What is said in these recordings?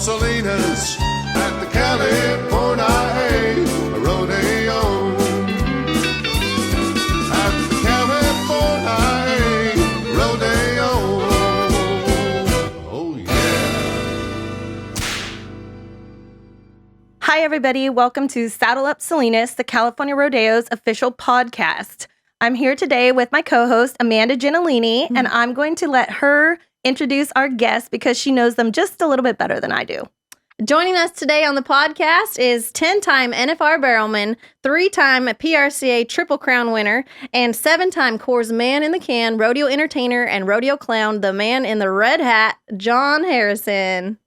Salinas at the California Rodeo. At the California Rodeo. Oh, yeah. Hi, everybody. Welcome to Saddle Up Salinas, the California Rodeo's official podcast. I'm here today with my co-host, Amanda Giannolini, and I'm going to let her introduce our guests because she knows them just a little bit better than I do. Joining us today on the podcast is 10-time NFR barrelman, 3-time PRCA Triple Crown winner, and 7-time Coors Man in the Can, rodeo entertainer, and rodeo clown, the man in the red hat, John Harrison.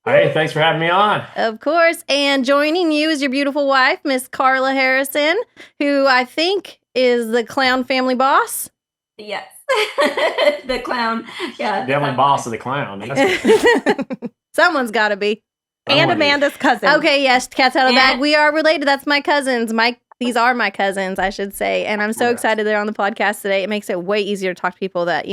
Hey, thanks for having me on. Of course. And joining you is your beautiful wife, Miss Carla Harrison, who I think is the clown family boss. Yes. The clown. Yeah. Definitely boss of the clown. Someone's got to be. And Amanda's cousin. Okay, yes, cat's out of the bag. We are related. That's my cousins. These are my cousins, I should say. And I'm so excited they're on the podcast today. It makes it way easier to talk to people that,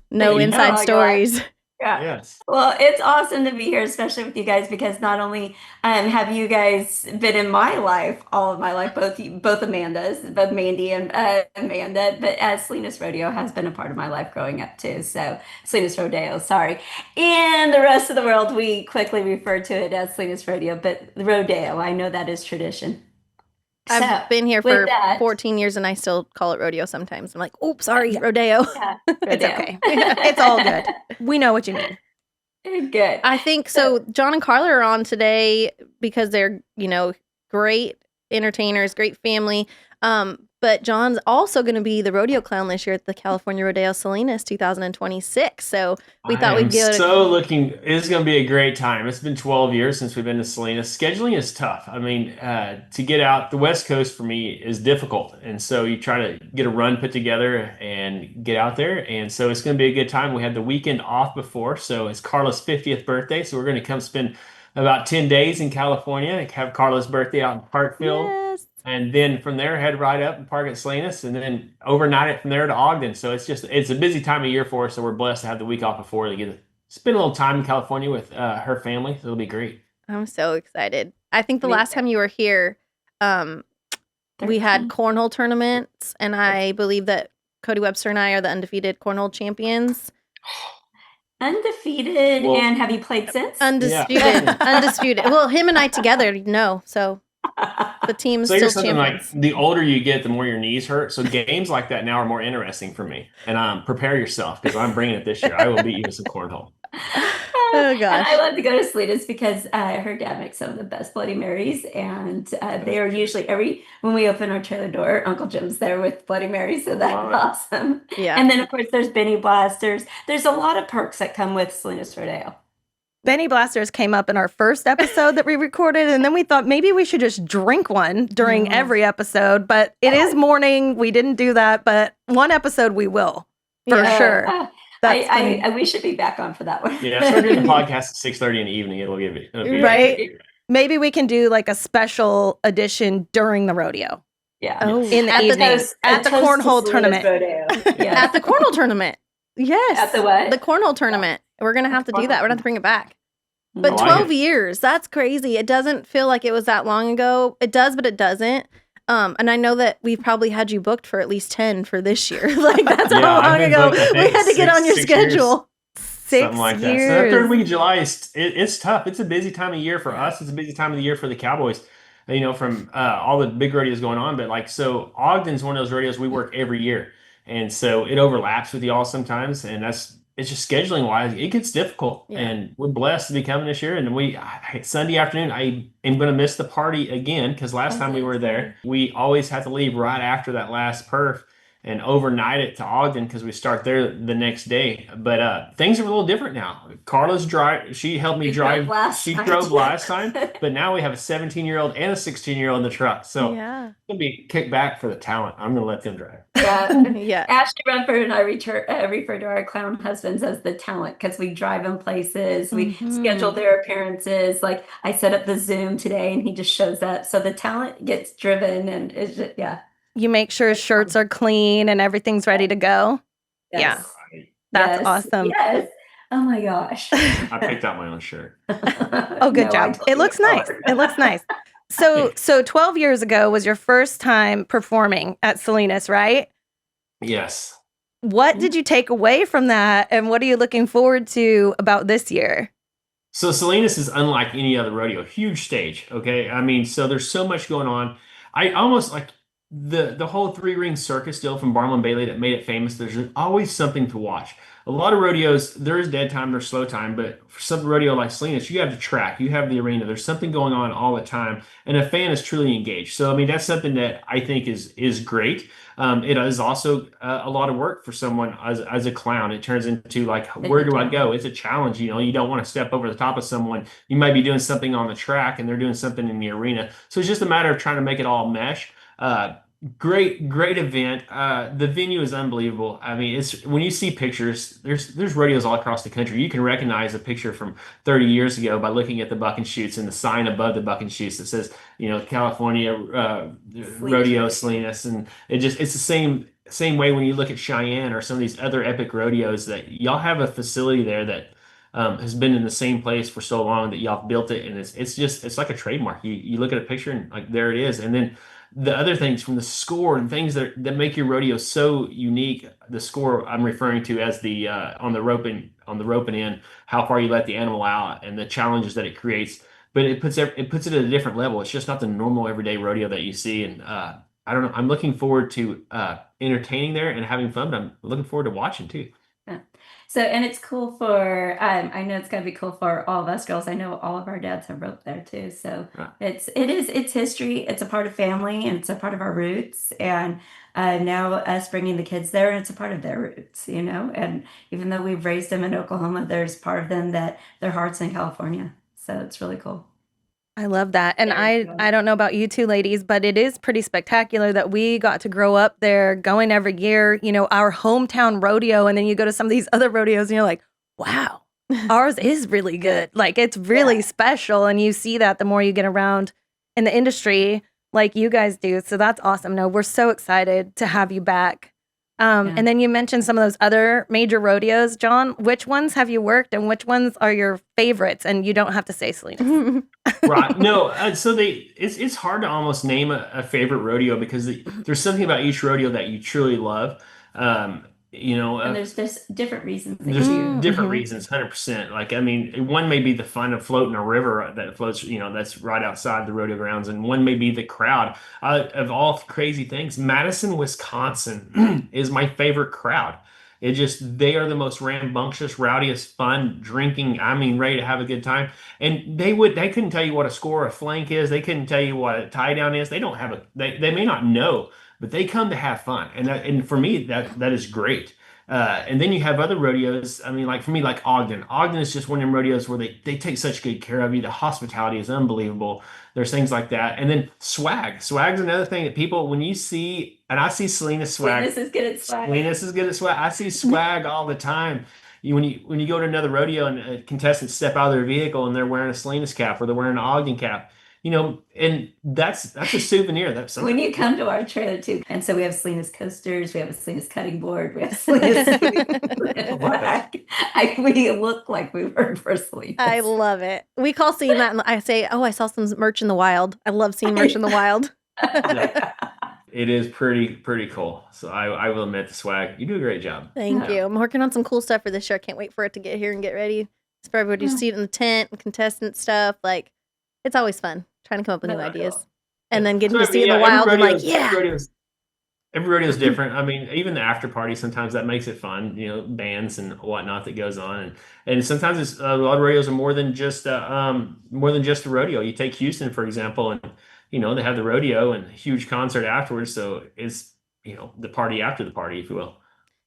know inside stories. Yeah. Yes. Well, it's awesome to be here, especially with you guys, because not only have you guys been in my life, all of my life, both Amandas, both Mandy and Amanda, but Salinas Rodeo has been a part of my life growing up too. So Salinas Rodeo, sorry. And the rest of the world, we quickly refer to it as Salinas Rodeo, but the Rodeo, I know that is tradition. I've been here for 14 years and I still call it rodeo sometimes. I'm like, oops, sorry, rodeo. Yeah, It's okay. It's all good. We know what you mean. Good. I think so. John and Carla are on today because they're, great entertainers, great family. But John's also going to be the rodeo clown this year at the California Rodeo Salinas 2026. So we thought we'd give it it's going to be a great time. It's been 12 years since we've been to Salinas. Scheduling is tough. I mean, to get out, the West Coast for me is difficult. And so you try to get a run put together and get out there. And so it's going to be a good time. We had the weekend off before. So it's Carla's 50th birthday. So we're going to come spend about 10 days in California, have Carla's birthday out in Parkfield. Yes. And then from there, head right up and park at Salinas, and then overnight it from there to Ogden. So it's a busy time of year for us. So we're blessed to have the week off before to get to spend a little time in California with her family. So it'll be great. I'm so excited. I think the last time you were here, we had cornhole tournaments, and I believe that Cody Webster and I are the undefeated cornhole champions. Undefeated, and have you played since? Undisputed. Yeah. Undisputed. Well, him and I together, no. So the team's So still you're something champions. like the older you get, the more your knees hurt. So games like that now are more interesting for me. And prepare yourself because I'm bringing it this year. I will beat you with some cornhole. Oh, gosh. And I love to go to Salinas because her dad makes some of the best Bloody Marys, and they are usually when we open our trailer door, Uncle Jim's there with Bloody Marys, so that's awesome. Yeah. And then of course there's Benny Blasters. There's a lot of perks that come with Salinas Rodeo. Benny Blasters came up in our first episode that we recorded, and then we thought maybe we should just drink one during every episode, but it is morning. We didn't do that, but one episode we will, for sure. We should be back on for that one. Yeah, so we're doing the podcast at 6:30 in the evening. It'll be Right? Maybe we can do like a special edition during the rodeo. Yeah. Oh, In the evening. At the cornhole tournament. Yeah. At the cornhole tournament. Yes. At the what? The cornhole tournament. We're going to have to do that. We're going to have to bring it back. But I like 12 years, that's crazy. It doesn't feel like it was that long ago. It does, but it doesn't. And I know that we've probably had you booked for at least 10 for this year. Like, that's how long ago we had to get on your schedule. 6 something like that. years. So that third week of July it's tough. It's a busy time of year for us. It's a busy time of the year for the Cowboys. From all the big rodeos going on. But so Ogden's one of those rodeos we work every year, and so it overlaps with y'all sometimes, and it's just scheduling wise, it gets difficult. Yeah. And we're blessed to be coming this year. And Sunday afternoon, I am going to miss the party again because last time we were there, we always had to leave right after that last perf and overnight it to Ogden because we start there the next day. But things are a little different now. Carla's she helped me drive. She drove last time, but now we have a 17-year-old and a 16-year-old in the truck. So it's going to be kicked back for the talent. I'm going to let them drive. Yeah. Ashley Runford and I refer to our clown husbands as the talent because we drive them places. We schedule their appearances. Like I set up the Zoom today and he just shows up. So the talent gets driven and it's just, You make sure shirts are clean and everything's ready to go. Yes. Yeah. That's awesome. Yes. Oh my gosh. I picked out my own shirt. Oh, good No job. idea It looks nice. color. It looks nice. So 12 years ago was your first time performing at Salinas, right? Yes. What did you take away from that, and what are you looking forward to about this year? So Salinas is unlike any other rodeo. Huge stage, okay? I mean, so there's so much going on. I almost like the whole three-ring circus deal from Barnum and Bailey that made it famous. There's always something to watch. A lot of rodeos, there is dead time, there's slow time, but for some rodeo like Salinas, you have the track, you have the arena. There's something going on all the time, and a fan is truly engaged. So I mean, that's something that I think is great. It is also a lot of work for someone as a clown. It turns into like, where do I go? It's a challenge. You know, you don't want to step over the top of someone. You might be doing something on the track and they're doing something in the arena. So it's just a matter of trying to make it all mesh. Great event. The venue is unbelievable. I mean, it's when you see pictures, there's rodeos all across the country. You can recognize a picture from 30 years ago by looking at the buck and shoots and the sign above the buck and shoots that says, you know, California Rodeo Salinas, and it's the same way when you look at Cheyenne or some of these other epic rodeos that y'all have a facility there that has been in the same place for so long that y'all built it, and it's like a trademark. You look at a picture and like there it is, and then the other things from the score and things that make your rodeo so unique. The score I'm referring to as the on the roping end, how far you let the animal out, and the challenges that it creates. But it puts it at a different level. It's just not the normal everyday rodeo that you see. And I don't know. I'm looking forward to entertaining there and having fun. But I'm looking forward to watching too. Yeah. So, and it's cool for, I know it's gonna be cool for all of us girls. I know all of our dads have roped there too. So Right. it's history. It's a part of family and it's a part of our roots. And now us bringing the kids there, it's a part of their roots, you know. And even though we've raised them in Oklahoma, there's part of them that their heart's in California. So it's really cool. I love that. And Very cool. I don't know about you two ladies, but it is pretty spectacular that we got to grow up there going every year, you know, our hometown rodeo. And then you go to some of these other rodeos and you're like, wow, ours is really good. Like it's really Yeah. special. And you see that the more you get around in the industry like you guys do. So that's awesome. No, we're so excited to have you back. Yeah. And then you mentioned some of those other major rodeos. John, which ones have you worked and which ones are your favorites? And you don't have to say Salinas. Right. No, so it's hard to almost name a favorite rodeo because there's something about each rodeo that you truly love. You know, And there's different reasons that there's you different reasons, 100%. Like, I mean, one may be the fun of floating a river that floats, you know, that's right outside the rodeo grounds, and one may be the crowd. Of all crazy things, Madison, Wisconsin is my favorite crowd. They are the most rambunctious, rowdiest, fun, drinking, I mean, ready to have a good time. And they couldn't tell you what a score, a flank is. They couldn't tell you what a tie down is. They don't have they may not know, but they come to have fun. And for me, that is great. And then you have other rodeos. I mean, like for me, like Ogden. Ogden is just one of them rodeos where they take such good care of you. The hospitality is unbelievable. There's things like that. And then swag. Swag's another thing that people, when you see, and I see Salinas swag. Sweetness is good at swag. Salinas is good at swag. I see swag all the time. When you go to another rodeo and contestants step out of their vehicle and they're wearing a Salinas cap or they're wearing an Ogden cap, you know, and that's a souvenir. That's When you come to our trailer too, and so we have Salinas coasters, we have a Salinas cutting board, we have Salinas. We look like we work for Salinas. I love it. We call seeing that, and I say, "Oh, I saw some merch in the wild." I love seeing merch in the wild. It is pretty cool. So I will admit the swag. You do a great job. Thank you. I'm working on some cool stuff for this year. I can't wait for it to get here and get ready. It's for everybody to see it in the tent and contestant stuff. Like, it's always fun trying to come up with new ideas. And then getting to see it in the wild and like, yeah. Every rodeo is different. I mean, even the after party, sometimes that makes it fun, you know, bands and whatnot that goes on. And sometimes it's a lot of rodeos are more than just a rodeo. You take Houston, for example, and, you know, they have the rodeo and a huge concert afterwards. So it's, you know, the party after the party, if you will.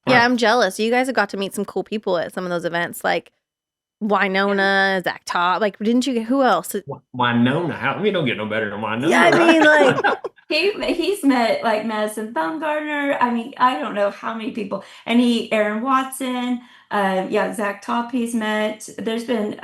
Yeah, I'm jealous. You guys have got to meet some cool people at some of those events, like Winona, Zach Todd. Like, didn't you? Who else? Winona, we don't get no better than Winona. Yeah, I mean, like he's met like Madison Baumgartner. I mean, I don't know how many people, and Aaron Watson. Yeah, Zach Top he's met. There's been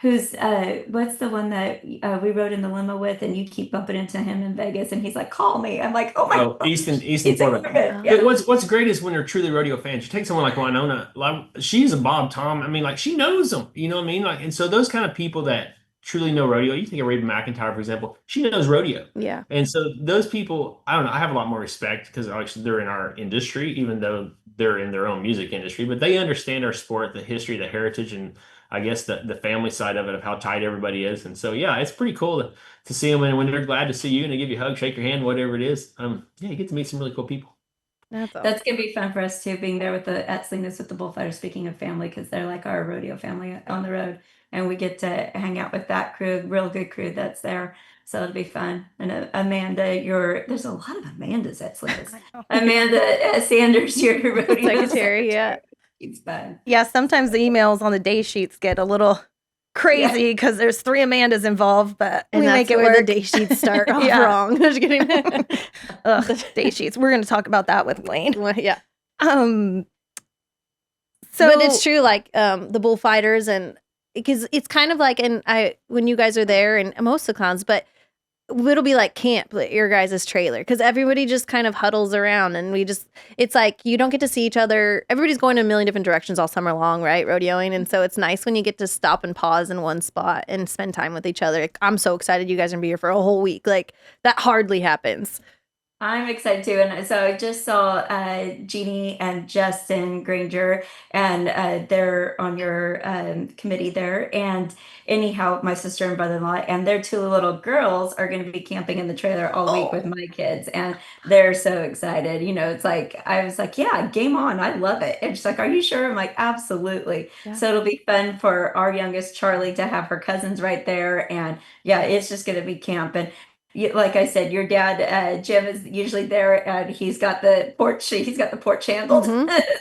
what's the one that we rode in the limo with, and you keep bumping into him in Vegas, and he's like, "Call me." I'm like, "Oh my Oh, God." Easton He's like, Foreman. "We're good." But Yeah. what's great is when they're truly rodeo fans. You take someone like Winona, like she's a Bob Tom. I mean, like she knows them. You know what I mean? Like, and so those kind of people that truly know rodeo. You think of Raven McIntyre, for example. She knows rodeo, Yeah. and so those people, I don't know. I have a lot more respect because obviously they're in our industry, even though they're in their own music industry. But they understand our sport, the history, the heritage, and I guess the family side of it, of how tight everybody is. And so yeah, it's pretty cool to see them, and when they're glad to see you and they give you a hug, shake your hand, whatever it is. Yeah, you get to meet some really cool people. That's all. That's gonna be fun for us too, being there with the at Salinas with the bullfighters. Speaking of family, because they're like our rodeo family on the road, and we get to hang out with that crew, real good crew that's there. So it'll be fun. And Amanda, there's a lot of Amandas at Salinas. Amanda Sanders, your rodeo Secretary, yeah. It's fun. Yeah, sometimes the emails on the day sheets get a little crazy because there's 3 Amandas involved, but And we that's make it where work. the day sheets start off Yeah. wrong. Just kidding. Ugh, day sheets. We're going to talk about that with Wayne. Well, yeah. So But it's true, like the bullfighters, and because it's kind of like, and when you guys are there, and most of the clowns, but it'll be like camp at your guys' trailer because everybody just kind of huddles around, and it's like you don't get to see each other. Everybody's going in a million different directions all summer long, right? Rodeoing. And so it's nice when you get to stop and pause in one spot and spend time with each other. I'm so excited you guys are gonna be here for a whole week. Like that hardly happens. I'm excited too. And so I just saw Jeannie and Justin Granger, and they're on your committee there. And anyhow, my sister and brother-in-law and their 2 little girls are going to be camping in the trailer all week with my kids. And they're so excited. You know, it's like, I was like, yeah, game on. I love it. And she's like, are you sure? I'm like, absolutely. Yeah. So it'll be fun for our youngest, Charlie, to have her cousins right there. And yeah, it's just going to be camp. And like I said, your dad, Jim, is usually there, and he's got the porch. He's got the porch handled.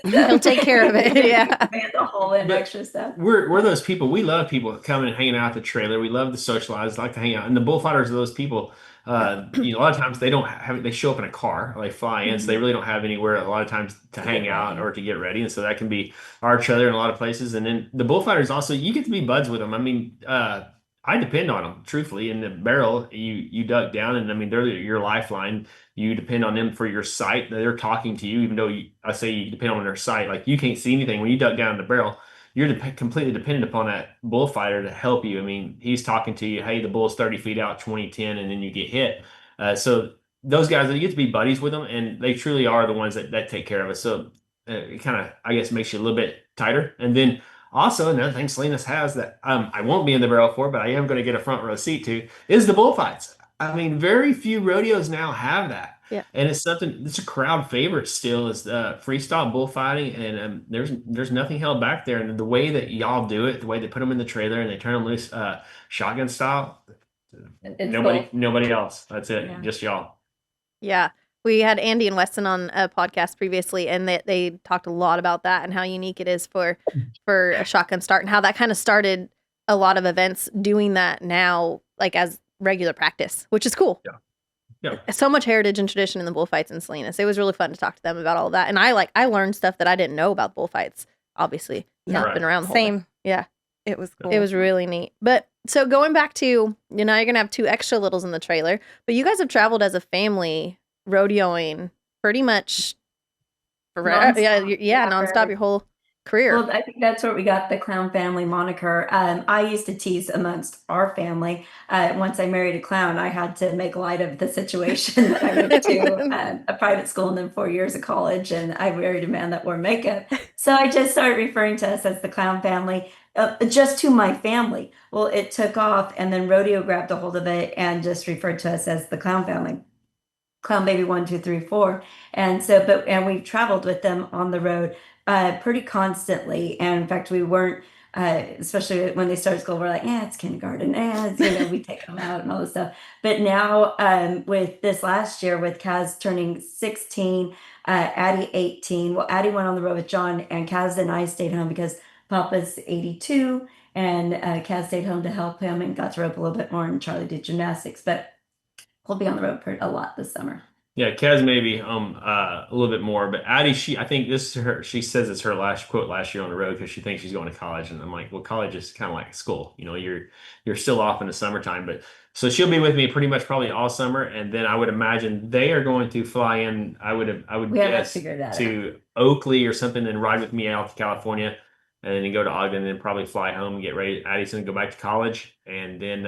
He'll take care of it. Yeah. And the whole and But extra stuff. We're those people. We love people coming and hanging out at the trailer. We love to socialize, like to hang out. And the bullfighters are those people. A lot of times they don't have. They show up in a car, or they fly in, so they really don't have anywhere a lot of times to hang out or to get ready. And so that can be our trailer in a lot of places. And then the bullfighters also, you get to be buds with them. I mean, I depend on them, truthfully. In the barrel, you duck down, and I mean they're your lifeline. You depend on them for your sight. They're talking to you, even though I say you depend on their sight. Like you can't see anything when you duck down in the barrel. You're completely dependent upon that bullfighter to help you. I mean, he's talking to you. Hey, the bull's 30 feet out, 2010, and then you get hit. So those guys, you get to be buddies with them, and they truly are the ones that take care of us. So it kind of, I guess, makes you a little bit tighter. And then also, another thing Salinas has that I won't be in the barrel for, but I am going to get a front row seat to, is the bullfights. I mean, very few rodeos now have that. Yeah. And it's it's a crowd favorite still, is freestyle bullfighting. And there's nothing held back there. And the way that y'all do it, the way they put them in the trailer and they turn them loose, shotgun style, It's nobody else. That's it. Yeah. Just y'all. Yeah. We had Andy and Weston on a podcast previously, and they talked a lot about that and how unique it is for a shotgun start, and how that kind of started a lot of events doing that now, like as regular practice, which is cool. Yeah. So much heritage and tradition in the bullfights in Salinas. It was really fun to talk to them about all that. And I learned stuff that I didn't know about bullfights, obviously. Not Right. been around the whole Same. time. Yeah. It was cool. It was really neat. But so going back to, you're going to have 2 extra littles in the trailer, but you guys have traveled as a family rodeoing pretty much forever. Nonstop. Nonstop your whole career. Well, I think that's where we got the clown family moniker. I used to tease amongst our family. Once I married a clown, I had to make light of the situation that I went to a private school and then 4 years of college, and I married a man that wore makeup. So I just started referring to us as the clown family, just to my family. Well, it took off, and then rodeo grabbed a hold of it and just referred to us as the clown family. Clown Baby 1, 2, 3, 4. And so, and we've traveled with them on the road pretty constantly. And in fact, we weren't, especially when they started school, we're like, it's kindergarten. We take them out and all this stuff. But now with this last year, with Kaz turning 16, Addie 18. Well, Addie went on the road with John, and Kaz and I stayed home because Papa's 82. And Kaz stayed home to help him and got to rope a little bit more, and Charlie did gymnastics. But we'll be on the road a lot this summer. Yeah, Kaz maybe a little bit more, but Addie, I think this is her. She says it's her last quote last year on the road because she thinks she's going to college, and I'm like, well, college is kind of like school. You're still off in the summertime, but so she'll be with me pretty much probably all summer, and then I would imagine they are going to fly in. I would We haven't guess figured that out. to Oakley or something, and ride with me out to California, and then go to Ogden, and then probably fly home and get ready. Addie's going to go back to college, and then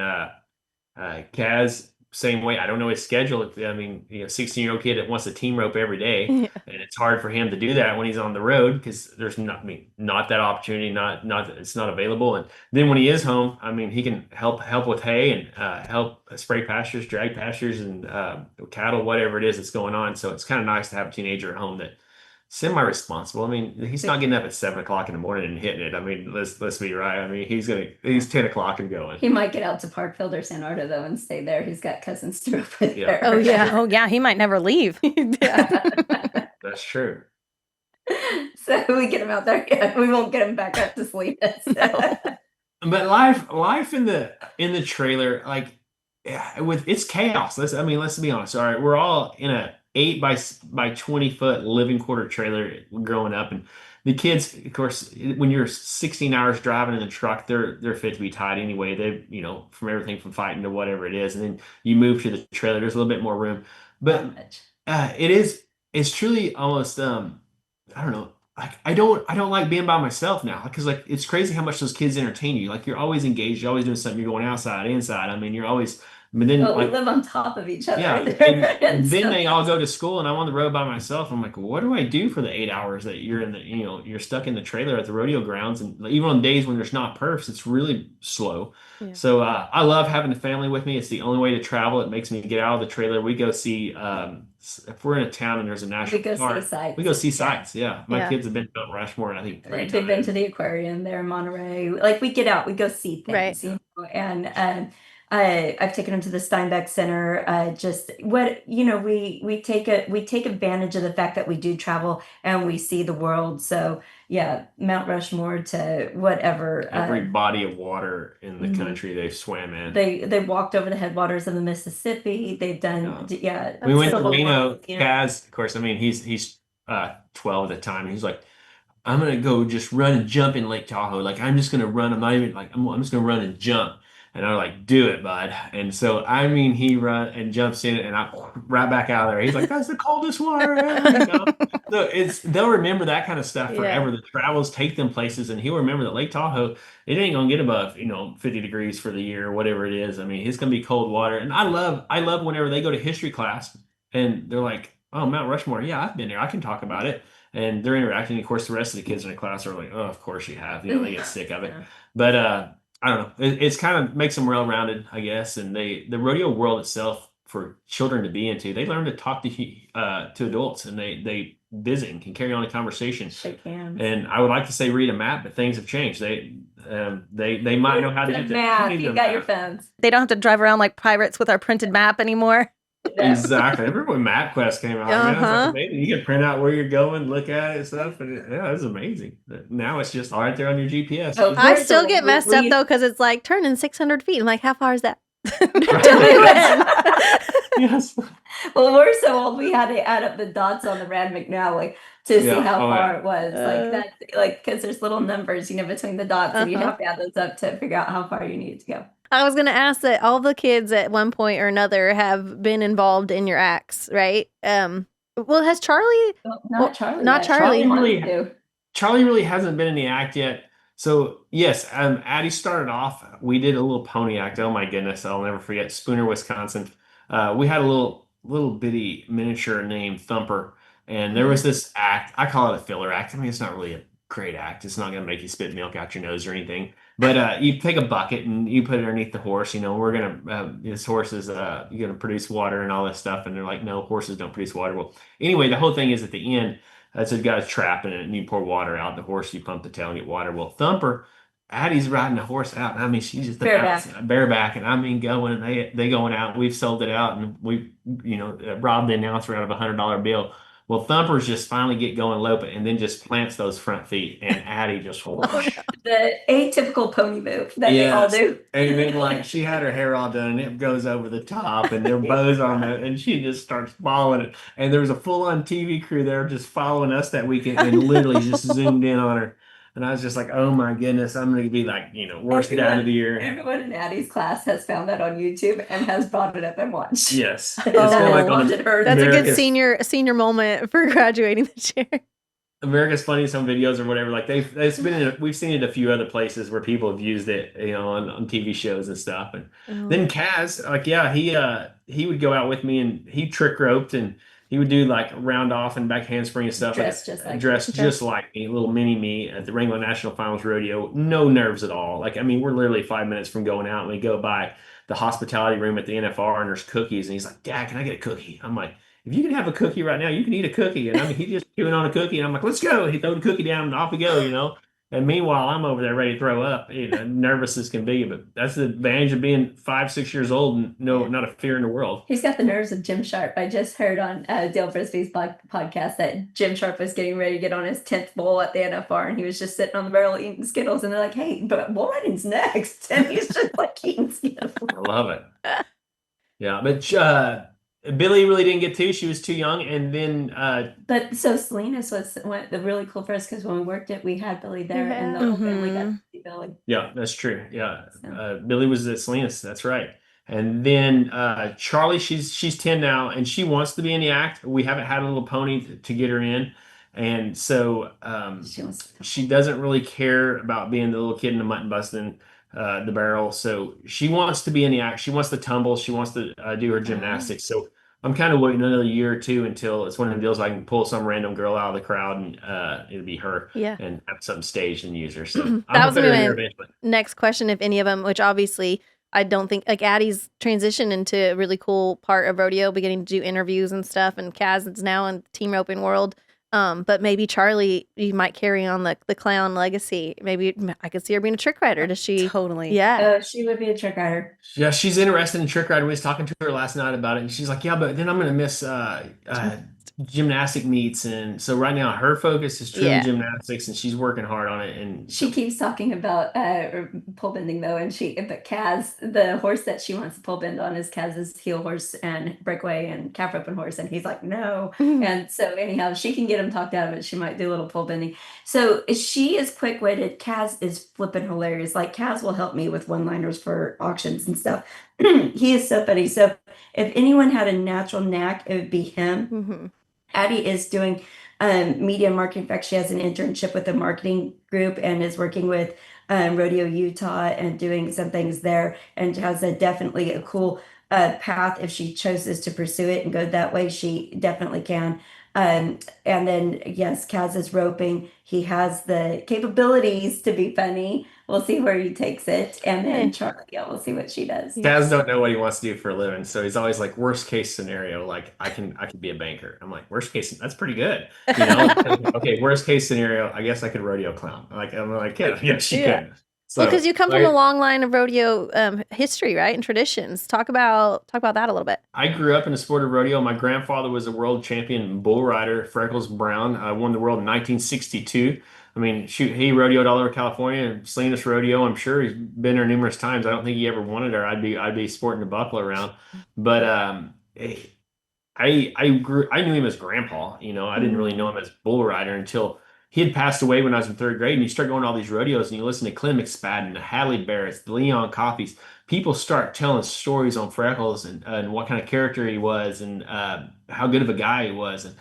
Kaz, same way. I don't know his schedule. I mean, 16-year-old kid that wants to team rope every day, Yeah. and it's hard for him to do that when he's on the road because there's not, I mean, not that opportunity, not it's not available. And then when he is home, I mean, he can help with hay and help spray pastures, drag pastures, and cattle, whatever it is that's going on. So it's kind of nice to have a teenager at home that semi-responsible. I mean, he's not getting up at 7 o'clock in the morning and hitting it. I mean, let's be right. I mean, he's 10 o'clock and going. He might get out to Parkfield or San Ardo though and stay there. He's got cousins to over Yeah. there. Oh, yeah. Oh yeah, he might never leave. That's true. So we get him out there. Yeah, we won't get him back up to sleep. But life in the trailer, like, yeah, it's chaos. Let's be honest. All right, we're all in a 8 by 20 foot living quarter trailer growing up, and the kids, of course, when you're 16 hours driving in the truck, they're fit to be tied anyway. They, from everything from fighting to whatever it is, and then you move to the trailer. There's a little bit more room, but Not much. it's truly almost I don't know. Like I don't like being by myself now because like it's crazy how much those kids entertain you. Like you're always engaged, you're always doing something. You're going outside, inside. I mean, you're always. But then Well, we like live on top of each other. yeah, there. and then so- they all go to school, and I'm on the road by myself. I'm like, what do I do for the 8 hours that you're in you're stuck in the trailer at the rodeo grounds, and even on days when there's not perfs, it's really slow. Yeah. So I love having the family with me. It's the only way to travel. It makes me get out of the trailer. We go see if we're in a town and there's a national we go park, see sites. we go see sites. Yeah, my Yeah. kids have been to Mount Rushmore, and I think 3 They've been times. to the aquarium there in Monterey. Like we get out, we go see things, Right. and I've taken them to the Steinbeck Center. Just what we take advantage of the fact that we do travel and we see the world. So yeah, Mount Rushmore to whatever. Every body of water in the Mhm. country they've swam in. They walked over the headwaters of the Mississippi. They've done We went to Civil Reno. War, Kaz, of course. I mean, he's 12 at the time, and he's like, I'm gonna go just run and jump in Lake Tahoe. Like I'm just gonna run. I'm not even like I'm just gonna run and jump. And I'm like, do it, bud. And so I mean, he run and jumps in it, and I right back out of there. He's like, that's the coldest water ever. So they'll remember that kind of stuff Yeah. forever. The travels take them places, and he'll remember that Lake Tahoe, it ain't gonna get above 50 degrees for the year, whatever it is. I mean, it's gonna be cold water. And I love whenever they go to history class and they're like, oh, Mount Rushmore, yeah, I've been there. I can talk about it. And they're interacting. Of course, the rest of the kids in the class are like, oh, of course you have. They get sick of it. Yeah. But I don't know. It's kind of makes them well-rounded, I guess. And the rodeo world itself for children to be into, they learn to talk to adults, and they visit and can carry on a conversation. Shake hands. And I would like to say read a map, but things have changed. They might know how to The do map. that. You got your phones. They don't have to drive around like pirates with our printed map anymore. Exactly. I remember when MapQuest came out. Man, it was Uh-huh. like amazing. You could print out where you're going, look at it and stuff, and it was amazing. Now it's just all right there on your GPS. Oh, I Where's still the- get messed were up you- though because it's like turning 600 feet. I'm like, how far is that? Yes. Well, we're so old we had to add up the dots on the Rand McNally to see Yeah. how Oh, far yeah. it was. Like that, like because there's little numbers, between the dots, and you Uh-huh. have to add those up to figure out how far you need to go. I was gonna ask that all the kids at one point or another have been involved in your acts, right? Well, has Charlie? Well, Well, not Charlie. not yet. Charlie. wants Really- to. Charlie really hasn't been in the act yet. So yes, Addie started off. We did a little pony act. Oh my goodness, I'll never forget. Spooner, Wisconsin. We had a little bitty miniature named Thumper, and there was this act. I call it a filler act. I mean, it's not really a great act. It's not going to make you spit milk out your nose or anything. But you take a bucket and you put it underneath the horse. We're gonna this horse is you're gonna produce water and all this stuff. And they're like, no, horses don't produce water. Well, anyway, the whole thing is at the end. It's a guy's trapping it, and you pour water out the horse. You pump the tail and get water. Well, Thumper, Addie's riding the horse out. And I mean, she's just bareback, and I mean going. And they going out. We've sold it out, and we robbed the announcer out of $100 bill. Well, Thumpers just finally get going loping and then just plants those front feet, and Addie just whoosh. The atypical pony move that they all Yes. do. And then like she had her hair all done and it goes over the top and their bows on it and she just starts following it. And there was a full-on TV crew there just following us that weekend and literally just zoomed in on her. And I was just like, oh my goodness, I'm gonna be like, worst dad of the year. Everyone in Addie's class has found that on YouTube and has brought it up and watched. Yes. It's That kind of has like on wanted her. That's a good America's- senior moment for graduating the chair. America's Funniest Home Videos or whatever. Like they've been we've seen it a few other places where people have used it, on TV shows and stuff. And then Kaz, like he would go out with me and he trick roped and he would do like round off and back handspring and stuff. Dressed just like me, little mini me at the Wrangler National Finals Rodeo. No nerves at all. Like I mean, we're literally 5 minutes from going out and we go by the hospitality room at the NFR and there's cookies and he's like, Dad, can I get a cookie? I'm like, if you can have a cookie right now, you can eat a cookie. And I mean, he just chewing on a cookie. And I'm like, let's go. He throw the cookie down and off we go. And meanwhile, I'm over there ready to throw up, nervous as can be. But that's the advantage of being 5, 6 years old and not a fear in the world. He's got the nerves of Jim Sharp. I just heard on Dale Frisbee's podcast that Jim Sharp was getting ready to get on his 10th bowl at the NFR, and he was just sitting on the barrel eating Skittles, and they're like, "Hey, but bull riding's next," and he's just like eating Skittles. I love it. Yeah, but Billy really didn't get to. She was too young, and then But so Salinas was really cool for us because when we worked it, we had Billy there, and the whole family got to see Billy. yeah, that's true. Yeah, So. Billy was at Salinas. That's right. And then Charlie, she's 10 now, and she wants to be in the act. We haven't had a little pony to get her in, and so she doesn't really care about being the little kid in the mutton busting the barrel. So she wants to be in the act. She wants to tumble. She wants to do her gymnastics. So I'm kind of waiting another year or two until it's one of the deals I can pull some random girl out of the crowd and it'll be her and have something staged and use her. So that was my next question, if any of them, which obviously I don't think, like Addie's transitioned into a really cool part of rodeo, beginning to do interviews and stuff, and Kaz is now in team roping world. But maybe Charlie, you might carry on the clown legacy. Maybe I could see her being a trick rider. Does she? Totally. Yeah. Oh, she would be a trick rider. Yeah, she's interested in trick riding. We was talking to her last night about it, and she's like, "Yeah, but then I'm going to miss gymnastic meets." And so right now, her focus is truly gymnastics, and she's working hard on it. And She keeps talking about pole bending though, but Kaz, the horse that she wants to pole bend on is Kaz's heel horse and breakaway and calf roping horse, and he's like, no. And so anyhow, she can get him talked out of it. She might do a little pole bending. So she is quick witted. Kaz is flipping hilarious. Like Kaz will help me with one liners for auctions and stuff. He is so funny. So if anyone had a natural knack, it would be him. Addie is doing media marketing. In fact, she has an internship with a marketing group and is working with Rodeo Utah and doing some things there, and has definitely a cool path. If she chooses to pursue it and go that way, she definitely can. And then, yes, Kaz is roping. He has the capabilities to be funny. We'll see where he takes it. And then Charlie, we'll see what she does. Kaz don't know what he wants to do for a living, so he's always like, worst case scenario, like I could be a banker. I'm like, worst case, that's pretty good. Okay, worst case scenario, I guess I could rodeo clown. I'm like, yeah, she can. So, because you come from a long line of rodeo history, right, and traditions. Talk about that a little bit. I grew up in the sport of rodeo. My grandfather was a world champion bull rider, Freckles Brown. Won the world in 1962. I mean, shoot, he rodeoed all over California and Salinas Rodeo. I'm sure he's been there numerous times. I don't think he ever wanted her. I'd be sporting a buckle around. But I knew him as grandpa. I didn't really know him as bull rider until he had passed away when I was in 3rd grade. And you start going to all these rodeos and you listen to Clint McSpadden, the Hadley Barretts, the Leon Coffees. People start telling stories on Freckles and what kind of character he was and how good of a guy he was. And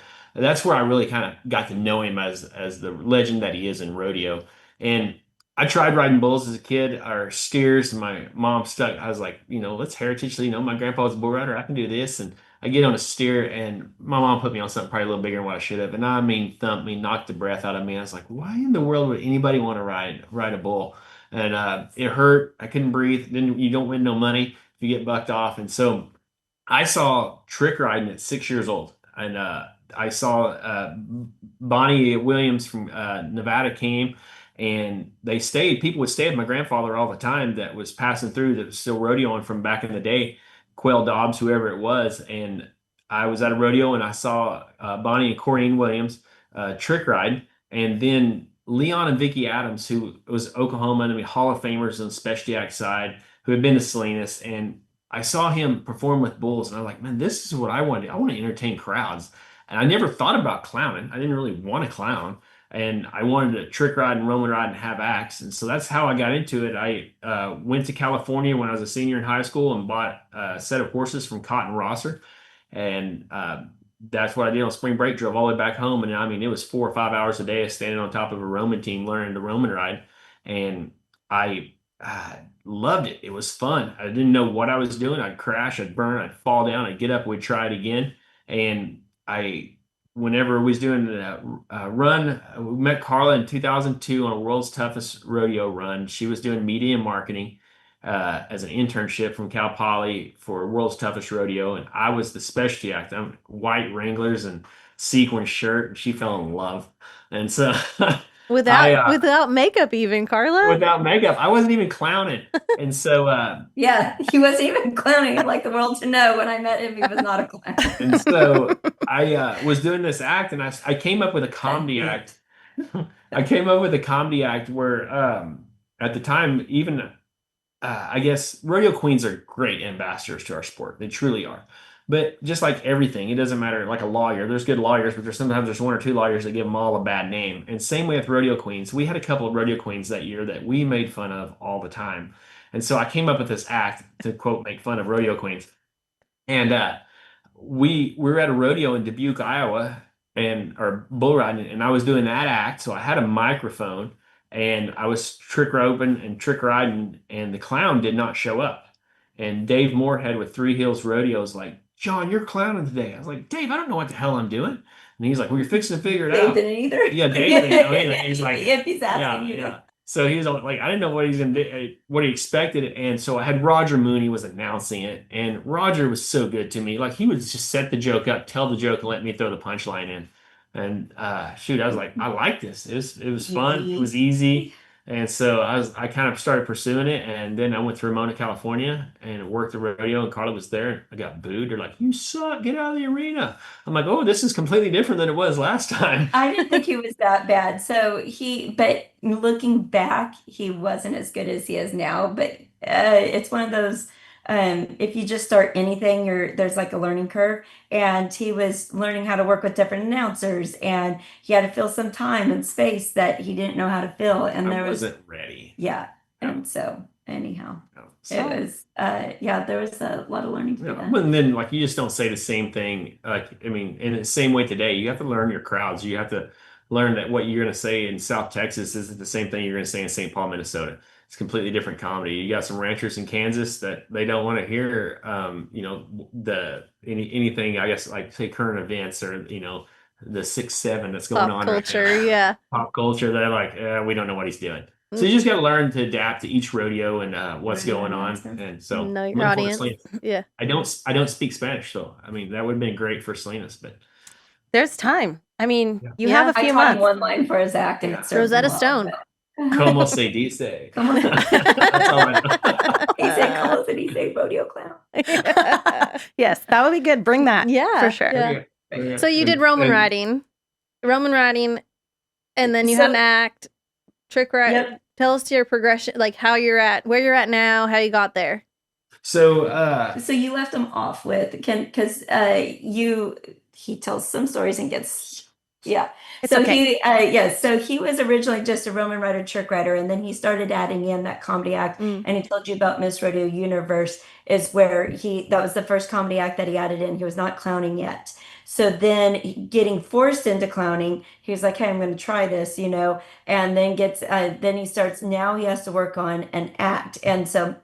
that's where I really kind of got to know him as the legend that he is in rodeo. And I tried riding bulls as a kid, or steers. And my mom stuck. I was like, let's heritage. My grandpa was a bull rider. I can do this. And I get on a steer, and my mom put me on something probably a little bigger than what I should have. And I mean, thumped me, knocked the breath out of me. I was like, why in the world would anybody want to ride a bull? And it hurt. I couldn't breathe. Then you don't win no money if you get bucked off. And so I saw trick riding at 6 years old. And I saw Bonnie Williams from Nevada came, and they stayed. People would stay with my grandfather all the time that was passing through, that was still rodeoing from back in the day, Quail Dobbs, whoever it was. And I was at a rodeo and I saw Bonnie and Corrine Williams trick ride, and then Leon and Vicky Adams, who was Oklahoma, and I mean Hall of Famers on the specialty act side, who had been to Salinas, and I saw him perform with bulls, and I'm like, man, this is what I want to do. I want to entertain crowds. And I never thought about clowning. I didn't really want to clown. And I wanted to trick ride and Roman ride and have acts. And so that's how I got into it. I went to California when I was a senior in high school and bought a set of horses from Cotton Rosser. And that's what I did on spring break, drove all the way back home. And I mean, it was 4 or 5 hours a day of standing on top of a Roman team learning the Roman ride. And I loved it. It was fun. I didn't know what I was doing. I'd crash, I'd burn, I'd fall down, I'd get up, we'd try it again. And whenever we was doing a run, we met Carla in 2002 on a World's Toughest Rodeo run. She was doing media and marketing as an internship from Cal Poly for World's Toughest Rodeo, and I was the specialty act. I'm white Wranglers and sequin shirt, and she fell in love. And so Without makeup even, Carla? without makeup, I wasn't even clowning. And so Yeah, he wasn't even clowning. I'd like the world to know when I met him, he was not a clown. And so I was doing this act, and I came up with a comedy act. I came up with a comedy act where, at the time, even I guess rodeo queens are great ambassadors to our sport. They truly are. But just like everything, it doesn't matter. Like a lawyer, there's good lawyers, but there's one or two lawyers that give them all a bad name. And same way with rodeo queens. We had a couple of rodeo queens that year that we made fun of all the time. And so I came up with this act to quote make fun of rodeo queens. And we were at a rodeo in Dubuque, Iowa, or bull riding, and I was doing that act. So I had a microphone and I was trick roping and trick riding, and the clown did not show up. And Dave Moorhead with Three Hills Rodeo is like, John, you're clowning today. I was like, Dave, I don't know what the hell I'm doing. And he's like, well, you're fixing to figure it Dave out. didn't either. Yeah, Dave didn't know anything. He's like, if he's asking you. yeah. So he was like, I didn't know what he's gonna do, what he expected. And so I had Roger Mooney was announcing it, and Roger was so good to me. Like he would just set the joke up, tell the joke, and let me throw the punchline in. And shoot, I was like, I like this. It was fun. It was easy. And so I kind of started pursuing it, and then I went to Ramona, California, and worked the rodeo. And Carla was there. And I got booed. They're like, "You suck! Get out of the arena." I'm like, "Oh, this is completely different than it was last time." I didn't think he was that bad. But looking back, he wasn't as good as he is now. But it's one of those, if you just start anything, there's like a learning curve. And he was learning how to work with different announcers, and he had to fill some time and space that he didn't know how to fill. And I there wasn't ready. yeah. And so anyhow, So, it was, there was a lot of learning to be done. and then like you just don't say the same thing. Like I mean, in the same way today, you have to learn your crowds. You have to learn that what you're going to say in South Texas isn't the same thing you're going to say in St. Paul, Minnesota. It's completely different comedy. You got some ranchers in Kansas that they don't want to hear, anything, I guess, like say current events or, the 6-7 that's going on culture, right now. yeah. Pop culture. They're like, we don't know what he's doing. So you just got to learn to adapt to each rodeo and what's going on. And so Know your audience. Yeah. I don't speak Spanish, so I mean that would have been great for Salinas, but There's time. I mean, Yeah. you have a I few taught him months. one line for his act, and it served Rosetta him well, Stone. but- como se dice. Come on. That's all I know. He said, "Call it," he said, "rodeo clown." Yes, that would be good. Bring that. Yeah, for sure. yeah. Yeah. So you did Roman riding, and then you had an act, trick ride. Yep. Tell us your progression, like where you're at now, how you got there. So So you left him off with because he tells some stories and gets It's so okay. so he was originally just a Roman rider, trick rider, and then he started adding in that comedy act, and he told you about Miss Rodeo Universe is where that was the first comedy act that he added in. He was not clowning yet. So then getting forced into clowning, he was like, "Hey, I'm going to try this," and then then he starts, now he has to work on an act. And so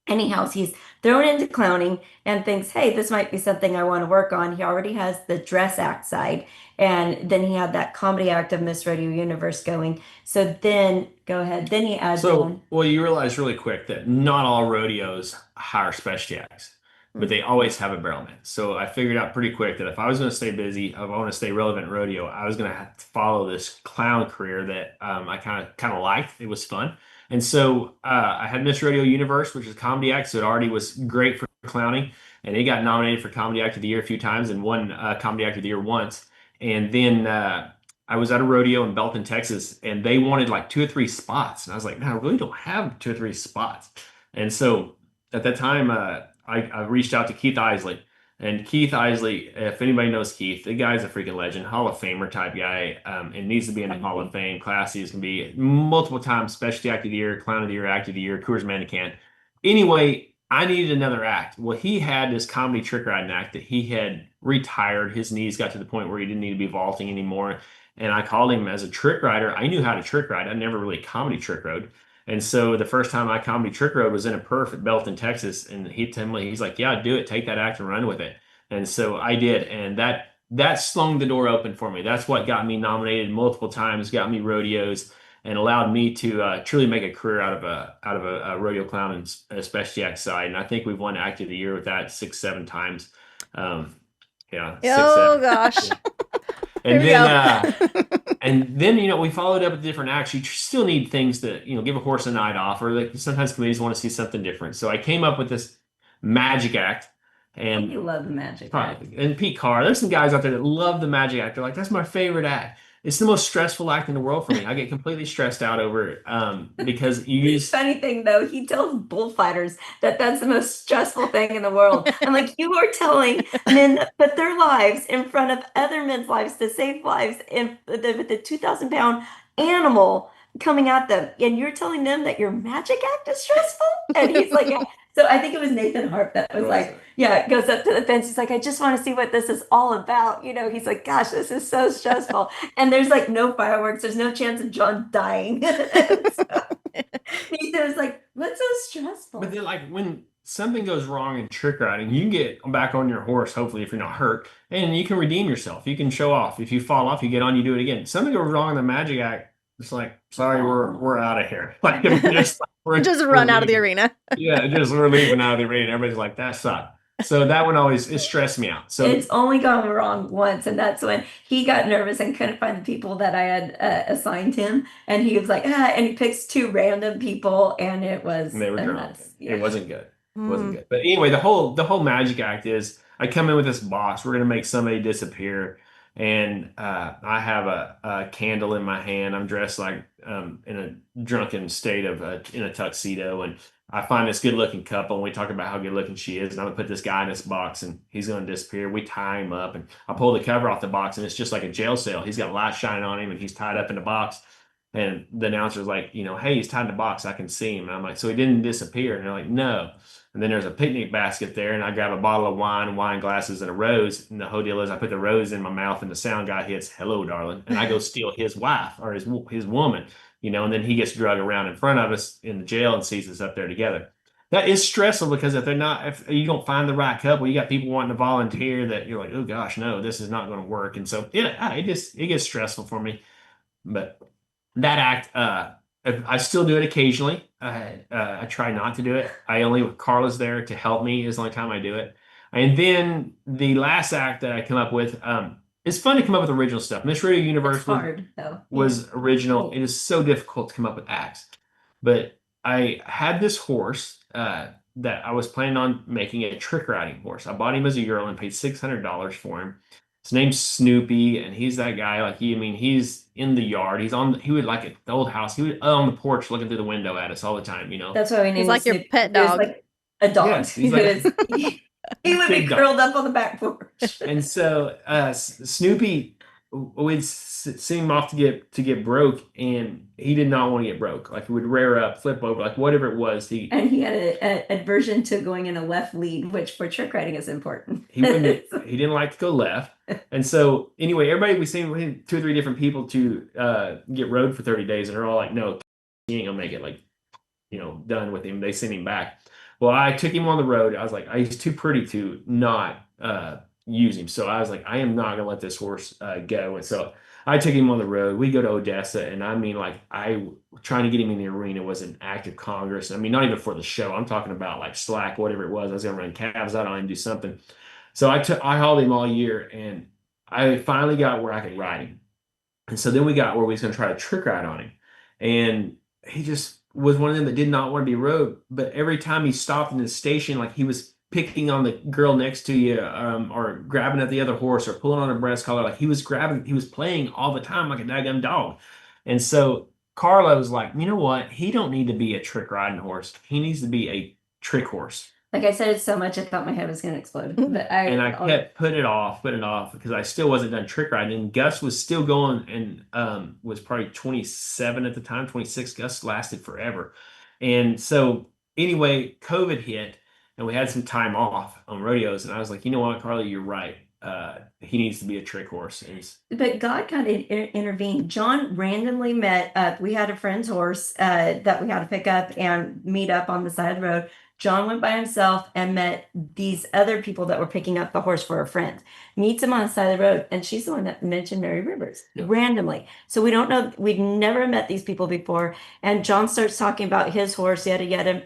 anyhow, he's thrown into clowning and thinks, "Hey, this might be something I want to work on." He already has the dress act side, and then he had that comedy act of Miss Rodeo Universe going. So then, go ahead. Then he adds on. well, you realize really quick that not all rodeos hire specialty acts, but they always have a barrelman. So I figured out pretty quick that if I was going to stay busy, if I want to stay relevant in rodeo, I was going to have to follow this clown career that I kind of liked. It was fun. And so I had Miss Rodeo Universe, which is a comedy act, so it already was great for clowning. and he got nominated for Comedy Act of the Year a few times and won Comedy Act of the Year once. And then I was at a rodeo in Belton, Texas, and they wanted like 2 or 3 spots, and I was like, man, I really don't have 2 or 3 spots. And so at that time, I reached out to Keith Isley. And Keith Isley, if anybody knows Keith, the guy's a freaking legend, Hall of Famer type guy, and needs to be in the Hall of Fame. Classy as can be, multiple times Specialty Act of the Year, Clown of the Year, Act of the Year, Coors Man Can. Anyway, I needed another act. Well, he had this comedy trick riding act that he had retired. His knees got to the point where he didn't need to be vaulting anymore. And I called him as a trick rider. I knew how to trick ride. I never really comedy trick rode. And so the first time I comedy trick rode was in a perf at Belton, Texas. And he's like, yeah, do it. Take that act and run with it. And so I did. And that slung the door open for me. That's what got me nominated multiple times, got me rodeos, and allowed me to truly make a career out of a rodeo clown and a specialty act side. And I think we've won Act of the Year with that 6, 7 times. Yeah. 6, Oh 7. gosh. And Here we then, we followed up with different acts. You still need things to, give a horse a night off, or like sometimes comedians want to see something different. So I came up with this magic act. And You love the magic act. and Pete Carr, there's some guys out there that love the magic act. They're like, that's my favorite act. It's the most stressful act in the world for me. I get completely stressed out over it because you use. Funny thing though, he tells bullfighters that that's the most stressful thing in the world. I'm like, you are telling men that put their lives in front of other men's lives to save lives with the 2,000-pound animal coming at them, and you're telling them that your magic act is stressful. And he's like, yeah. So I think it was Nathan Harp that was like, yeah, goes up to the fence. He's like, I just want to see what this is all about. He's like, gosh, this is so stressful. And there's like no fireworks. There's no chance of John dying. He was like, what's so stressful? But then, like, when something goes wrong in trick riding, you can get back on your horse, hopefully, if you're not hurt, and you can redeem yourself. You can show off. If you fall off, you get on, you do it again. Something goes wrong in the magic act. It's like, sorry, we're out of here. Like, we're just run out of the arena. Yeah, we're leaving out of the arena. Everybody's like, that sucked. So that one it stressed me out. So it's only gone wrong once, and that's when he got nervous and couldn't find the people that I had assigned him, and he was like, and he picks 2 random people, and they were drunk. It wasn't good. It wasn't good. But anyway, the whole magic act is I come in with this box. We're gonna make somebody disappear. And I have a candle in my hand. I'm dressed like in a drunken state in a tuxedo, and I find this good-looking couple, and we talk about how good-looking she is. And I'm gonna put this guy in this box, and he's gonna disappear. We tie him up, and I pull the cover off the box, and it's just like a jail cell. He's got light shining on him, and he's tied up in the box. And the announcer's like, hey, he's tied in the box. I can see him. And I'm like, so he didn't disappear? And they're like, no. And then there's a picnic basket there, and I grab a bottle of wine glasses, and a rose. And the whole deal is I put the rose in my mouth, and the sound guy hits, hello, darling. And I go steal his wife or his woman, and then he gets drugged around in front of us in the jail and sees us up there together. That is stressful because if you don't find the right couple, you got people wanting to volunteer that you're like, oh gosh, no, this is not going to work. And so it gets stressful for me. But that act, I still do it occasionally. I try not to do it. Carla's there to help me is the only time I do it. And then the last act that I come up with, it's fun to come up with original stuff. Miss Radio Universe was original. It is so difficult to come up with acts. But I had this horse that I was planning on making a trick riding horse. I bought him as a yearling, paid $600 for him. His name's Snoopy, and he's that guy. Like he's in the yard. He would like at the old house. He would on the porch looking through the window at us all the time. That's why we named He's like your pet dog. Like a dog. Yes, he's like he would be curled up on the back porch. And so Snoopy would send him off to get broke, and he did not want to get broke. Like he would rear up, flip over, like whatever it was. And he had a aversion to going in a left lead, which for trick riding is important. He didn't like to go left. And so anyway, we seen 2 or 3 different people to get rode for 30 days, and they're all like, no, he ain't gonna make it. Like, done with him. They sent him back. Well, I took him on the road. I was like, he's too pretty to not use him. So I was like, I am not gonna let this horse go. And so I took him on the road. We go to Odessa, and I mean, like, trying to get him in the arena was an act of Congress. I mean, not even for the show. I'm talking about like slack, whatever it was. I was gonna run calves out on him, do something. So I hauled him all year, and I finally got where I could ride him. And so then we got where we was gonna try to trick ride on him, and he just was one of them that did not want to be rode. But every time he stopped in the station, like he was picking on the girl next to you, or grabbing at the other horse or pulling on her breast collar. Like he was playing all the time like a daggum dog. And so Carla was like, you know what? He don't need to be a trick riding horse. He needs to be a trick horse. Like I said it so much, I thought my head was going to explode. But I kept putting it off because I still wasn't done trick riding. And Gus was still going and was probably 27 at the time, 26. Gus lasted forever. And so anyway, COVID hit and we had some time off on rodeos. And I was like, you know what, Carly, you're right. He needs to be a trick horse. But God kind of intervened. John randomly met up. We had a friend's horse that we had to pick up and meet up on the side of the road. John went by himself and met these other people that were picking up the horse for a friend. Meets him on the side of the road, and she's the one that mentioned Mary Rivers randomly. So we don't know, we'd never met these people before. And John starts talking about his horse, yada yada.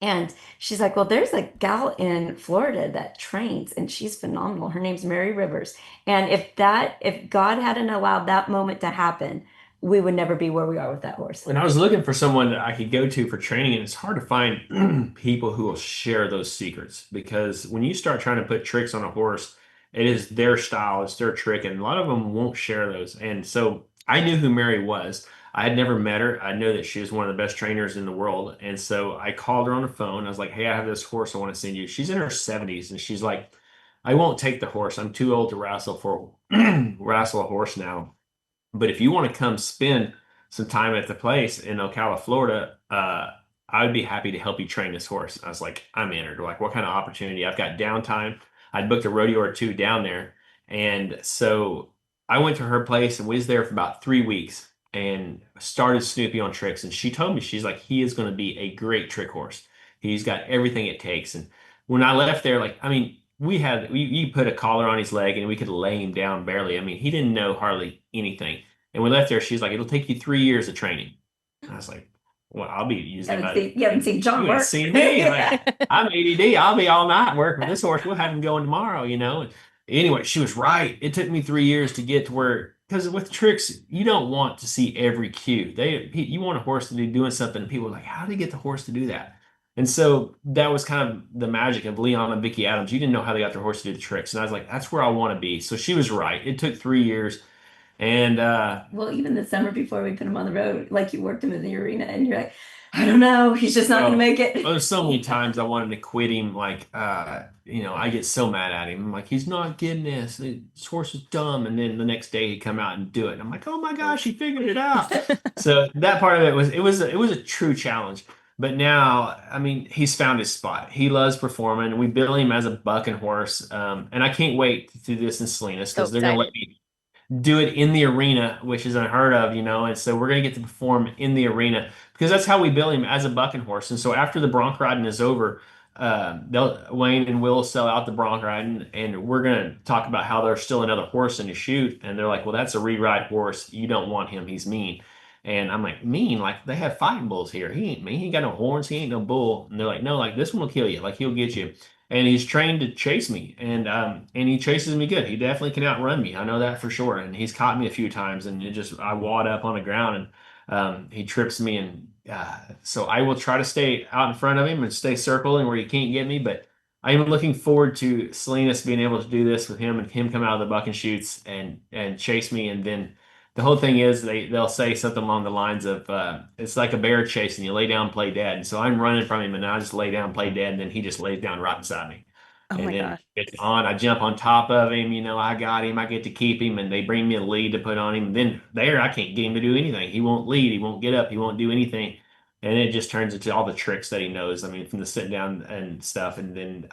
And she's like, well, there's a gal in Florida that trains and she's phenomenal. Her name's Mary Rivers. And if God hadn't allowed that moment to happen, we would never be where we are with that horse. And I was looking for someone that I could go to for training, and it's hard to find people who will share those secrets, because when you start trying to put tricks on a horse, it is their style, it's their trick, and a lot of them won't share those. And so I knew who Mary was. I had never met her. I know that she was one of the best trainers in the world. And so I called her on the phone. I was like, hey, I have this horse I want to send you. She's in her 70s. And she's like, I won't take the horse. I'm too old to wrestle a horse now. But if you want to come spend some time at the place in Ocala, Florida, I would be happy to help you train this horse. I was like, I'm in. Or like, what kind of opportunity? I've got downtime. I'd booked a rodeo or two down there. And so I went to her place and was there for about 3 weeks and started Snoopy on tricks. And she told me, she's like, he is going to be a great trick horse. He's got everything it takes. And when I left there, like, I mean, you put a collar on his leg and we could lay him down barely. I mean, he didn't know hardly anything. And we left there, she's like, it'll take you 3 years of training. And I was like, well, I'll be using that. You haven't seen John work. Seen me. Like, I'm ADD. I'll be all night working with this horse. We'll have him going tomorrow, you know. And anyway, she was right. It took me 3 years to get to where, because with tricks, you don't want to see every cue. You want a horse to be doing something, and people are like, how did they get the horse to do that? And so that was kind of the magic of Leon and Vicky Adams. You didn't know how they got their horse to do the tricks. And I was like, that's where I want to be. So she was right. It took 3 years. And well, even the summer before we put him on the road, like you worked him in the arena and you're like, I don't know, he's just not going to make it. There's so many times I wanted to quit him. Like, you know, I get so mad at him. I'm like, he's not getting this. This horse is dumb. And then the next day he'd come out and do it. And I'm like, oh my gosh, he figured it out. So that part of it was a true challenge. But now, I mean, he's found his spot. He loves performing. We bill him as a bucking horse. And I can't wait to do this in Salinas, because they're going to let me do it in the arena, which is unheard of, you know. And so we're going to get to perform in the arena, because that's how we bill him, as a bucking horse. And so after the bronc riding is over, Wayne and Will sell out the bronc riding, and we're going to talk about how there's still another horse in the chute. And they're like, well, that's a re-ride horse. You don't want him. He's mean. And I'm like, mean? Like, they have fighting bulls here. He ain't mean. He ain't got no horns. He ain't no bull. And they're like, no, like, this one will kill you. Like, he'll get you. And he's trained to chase me, and he chases me good. He definitely can outrun me. I know that for sure. And he's caught me a few times, and I wad up on the ground, and he trips me. And so I will try to stay out in front of him and stay circling where he can't get me. But I am looking forward to Salinas being able to do this with him, and him come out of the bucking chutes and chase me. And then the whole thing is they'll say something along the lines of, it's like a bear chasing you, lay down, play dead. And so I'm running from him, and I just lay down, play dead, and then he just lays down right beside me. Oh and my then gosh. it's on. I jump on top of him, you know, I got him, I get to keep him, and they bring me a lead to put on him. And then I can't get him to do anything. He won't lead, he won't get up, he won't do anything. And it just turns into all the tricks that he knows. I mean, from the sit down and stuff. And then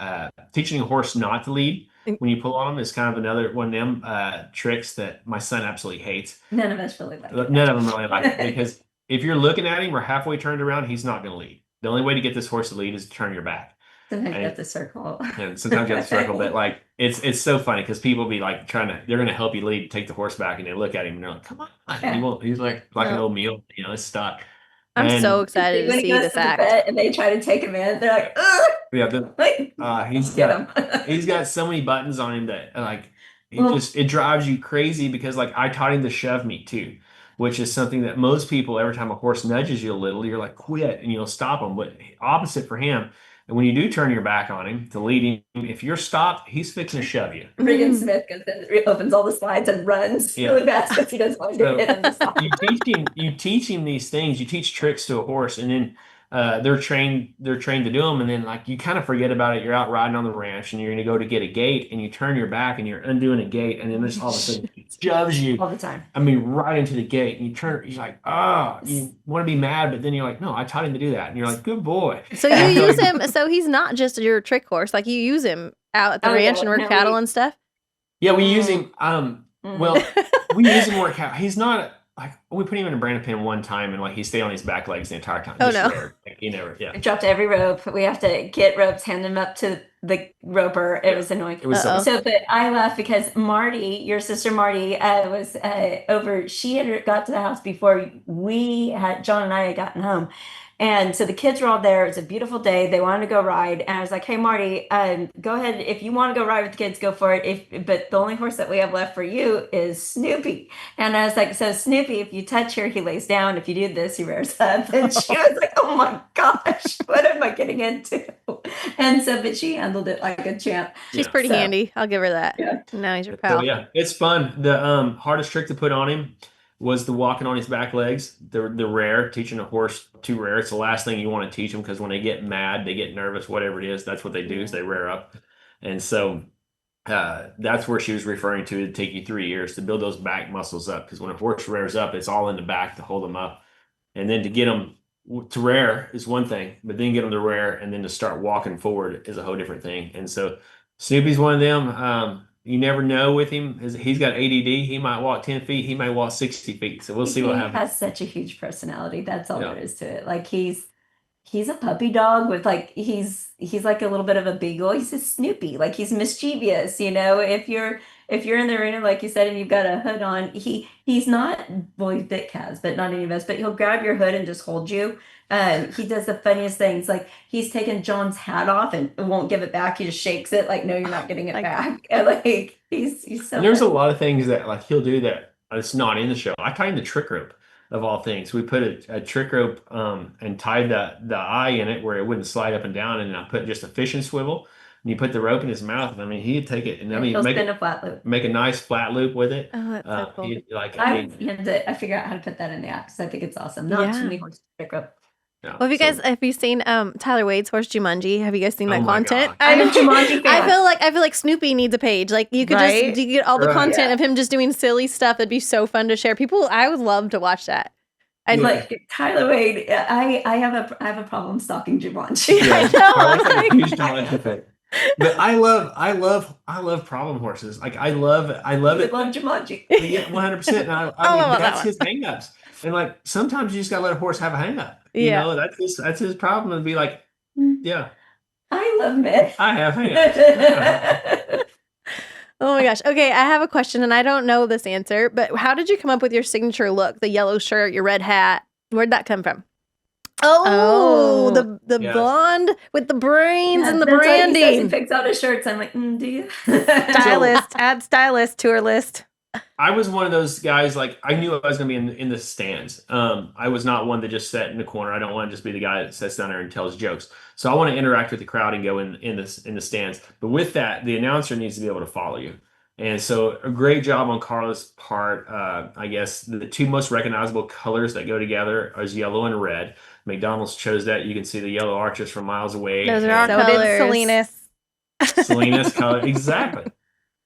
teaching a horse not to lead when you pull on him is kind of another one of them tricks that my son absolutely hates. None of us really like it. None of them really like it, because if you're looking at him or halfway turned around, he's not going to lead. The only way to get this horse to lead is to turn your back. Sometimes you have to circle. And sometimes you have to circle, but like it's so funny, because people be like they're going to help you lead, take the horse back, and they look at him and they're like, come on. Yeah. He won't. He's like an old mule, you know, it's stuck. I'm so excited to When he see goes this to the act. vet and they try to take him in, they're like, ugh! Yeah, Like, he's get got him. he's got so many buttons on him that like Well- it drives you crazy, because like I taught him to shove me too, which is something that most people, every time a horse nudges you a little, you're like, quit, and you'll stop them. But opposite for him, And when you do turn your back on him to lead him, if you're stopped, he's fixing to shove you. Regan Smith goes in, opens all the slides and runs really fast because he doesn't want to So get in the slide. you teach him these things, you teach tricks to a horse, and then they're trained to do them, and then like you kind of forget about it. You're out riding on the ranch and you're going to go to get a gate, and you turn your back and you're undoing a gate, and then this all of a sudden it shoves you All the time. I mean, right into the gate, and you turn. You're like, you want to be mad, but then you're like, no, I taught him to do that, and you're like, good boy. So you use him. So he's not just your trick horse. Like you use him out at the ranch and work cattle and stuff. Yeah, we use him. Well, we use him work cattle. He's not like we put him in a branded pen one time, and like he stayed on his back legs the entire time. Oh, no. Rare. He never. Yeah. We dropped every rope. We have to get ropes, hand them up to the roper. It was annoying. It was So, but I laughed because Marty, your sister Marty, was over. She had got to the house before John and I had gotten home. And so the kids were all there. It's a beautiful day. They wanted to go ride. And I was like, hey, Marty, go ahead. If you want to go ride with the kids, go for it. But the only horse that we have left for you is Snoopy. And I was like, so Snoopy, if you touch her, he lays down. If you do this, he rears up. And she was like, oh my gosh, what am I getting into? And so, but she handled it like a champ. She's pretty handy. I'll give her that. Yeah. No, he's your pal. So yeah, it's fun. The hardest trick to put on him was the walking on his back legs. The rare, teaching a horse to rear. It's the last thing you want to teach them because when they get mad, they get nervous, whatever it is, that's what they do is they rear up. And so that's where she was referring to. It'd take you 3 years to build those back muscles up because when a horse rears up, it's all in the back to hold them up. And then to get them to rear is one thing, but then get them to rear and then to start walking forward is a whole different thing. And so Snoopy's one of them. You never know with him. He's got ADD. He might walk 10 feet. He may walk 60 feet. So we'll see what happens. He has such a huge personality. That's all there is to it. Like he's a puppy dog with like he's like a little bit of a beagle. He's a Snoopy. Like he's mischievous. If you're in the arena, like you said, and you've got a hood on, he's not Vic has, but not any of us. But he'll grab your hood and just hold you. He does the funniest things. Like he's taken John's hat off and won't give it back. He just shakes it like, no, you're not getting it back. And like he's so. And there's a lot of things that like he'll do that it's not in the show. I tie him the trick rope of all things. We put a trick rope and tied the eye in it where it wouldn't slide up and down, and I put just a fishing swivel. And you put the rope in his mouth, and I mean, he'd take it and he'll spin a flat loop. Make a nice flat loop with it. Oh, that's so cool. I figure out how to put that in the app because I think it's awesome. Not too many horses trick rope. Yeah, well, have you seen Tyler Wade's horse Jumanji? Have you guys seen that content? I'm a Jumanji fan. I feel like Snoopy needs a page. Like you could you get all the content of him just doing silly stuff. It'd be so fun to share. I would love to watch that. And like Tyler Wade, I have a problem stalking Jumanji. Yeah, I know. Huge talent with it. But I love problem horses. Like I love it. I love Jumanji. Yeah, 100%. And I mean, that's his hangups. And like sometimes you just gotta let a horse have a hangup. You know, that's his problem. And be like, yeah. I love myth. I have hangups. Oh my gosh. Okay, I have a question, and I don't know this answer, but how did you come up with your signature look? The yellow shirt, your red hat. Where'd that come from? Oh, the blonde with the brains and the branding. He picks out his shirts. I'm like, do you? Stylist, add stylist to her list. I was one of those guys, like, I knew I was going to be in the stands. I was not one that just sat in the corner. I don't want to just be the guy that sits down there and tells jokes. So I want to interact with the crowd and go in the stands. But with that, the announcer needs to be able to follow you. And so a great job on Carla's part. I guess the two most recognizable colors that go together is yellow and red. McDonald's chose that. You can see the yellow arches from miles away. Those are our so colors. did Salinas. Salinas color, exactly.